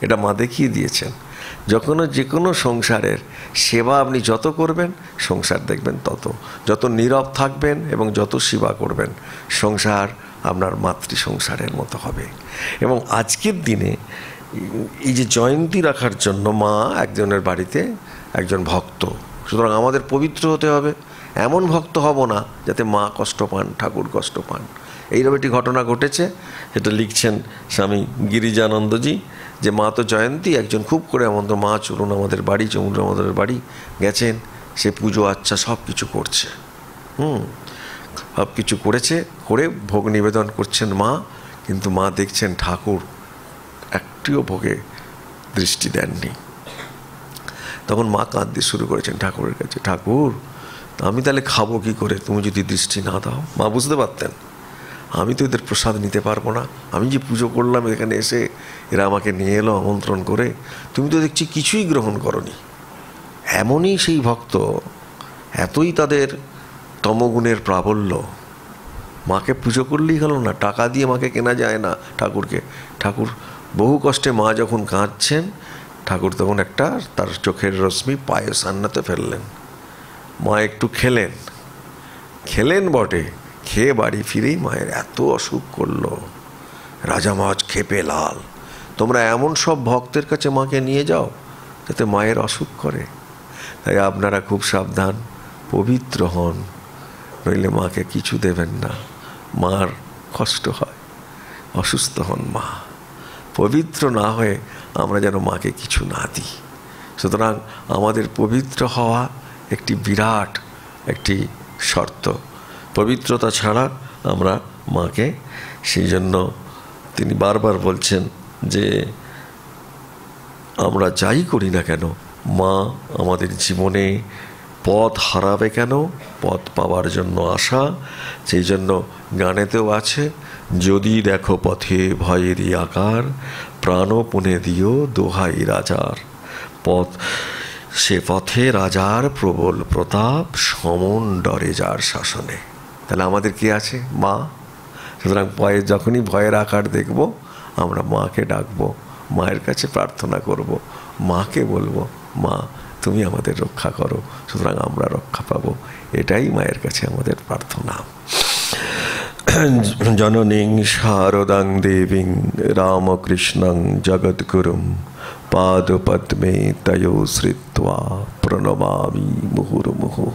এটা মা দেখিয়ে দিয়েছেন। যে কোনো সংসারের সেবা আপনি যত করবেন, সংসার দেখবেন তত, যত নীরব থাকবেন এবং যত সেবা করবেন, সংসার আপনার মাতৃ সংসারের মতো হবে। এবং আজকের দিনে এই যে জয়ন্তী রাখার জন্য মা একজনের বাড়িতে একজন ভক্ত, সুতরাং আমাদের পবিত্র হতে হবে। এমন ভক্ত হব না যাতে মা কষ্ট পান, ঠাকুর কষ্ট পান। এইরকম একটি ঘটনা ঘটেছে, এটা লিখছেন স্বামী গিরিজানন্দজি, যে মা তো জয়ন্তী, একজন খুব করে আমন্ত্রণ, মা চলুন আমাদের বাড়ি, চলুন আমাদের বাড়ি। গেছেন, সে পুজো আচ্ছা সব কিছু করছে, সব কিছু করেছে, করে ভোগ নিবেদন করছেন মা। কিন্তু মা দেখছেন ঠাকুর একটিও ভোগে দৃষ্টি দেননি। তখন মা কাঁদতে শুরু করেছেন ঠাকুরের কাছে, ঠাকুর আমি তাহলে খাবো কি করে, তুমি যদি দৃষ্টি না দাও? মা বুঝতে পারতেন আমি তো এদের প্রসাদ নিতে পারবো না, আমি যে পুজো করলাম এখানে এসে, এরা আমাকে নিয়ে এলো আমন্ত্রণ করে, তুমি তো দেখছি কিছুই গ্রহণ করনি। এমনই সেই ভক্ত, এতই তাদের তমগুণের প্রাবল্য, মাকে পুজো করলেই হলো না, টাকা দিয়ে মাকে কেনা যায় না ঠাকুরকে। ঠাকুর বহু কষ্টে, মা যখন কাঁদছেন, ঠাকুর তখন একটা তার চোখের রশ্মি পায়ে সান্নাতে ফেললেন। মা একটু খেলেন বটে, খেয়ে বাড়ি ফিরেই মায়ের এত অসুখ করলো, রাজা মাছ ক্ষেপে লাল। তোমরা এমন সব ভক্তের কাছে মাকে নিয়ে যাও যাতে মায়ের অসুখ করে। তাই আপনারা খুব সাবধান, পবিত্র হন, নইলে মাকে কিছু দেবেন না, মার কষ্ট হয়, অসুস্থ হন মা। পবিত্র না হয়ে আমরা যেন মাকে কিছু না দিই। সুতরাং আমাদের পবিত্র হওয়া একটি বিরাট একটি শর্ত। পবিত্রতা ছাড়া আমরা মাকে, সেই জন্য তিনি বারবার বলছেন যে আমরা যাই করি না কেন, মা আমাদের জীবনে পথ হারাবে কেন, পথ পাওয়ার জন্য আশা। সেই জন্য গানেতেও আছে, যদি দেখো পথে ভয়েরই আকার, প্রাণপণে দিও দোহাই রাজার। পথ সে পথে রাজার প্রবল প্রতাপ, সমন ডরে যার শাসনে। তাহলে আমাদের কি আছে? মা। সুতরাং যখনই ভয়ের আকার দেখব, আমরা মাকে ডাকবো, মায়ের কাছে প্রার্থনা করব, মাকে বলবো, মা তুমি আমাদের রক্ষা করো, সুতরাং আমরা রক্ষা পাবো। এটাই মায়ের কাছে আমাদের প্রার্থনা। জননীং শারদাং দেবীং রামকৃষ্ণং জগদ্গুরুম, পাদপদ্মে তয়োশ্রিত্বা প্রণমামি মুহুর্মুহুঃ।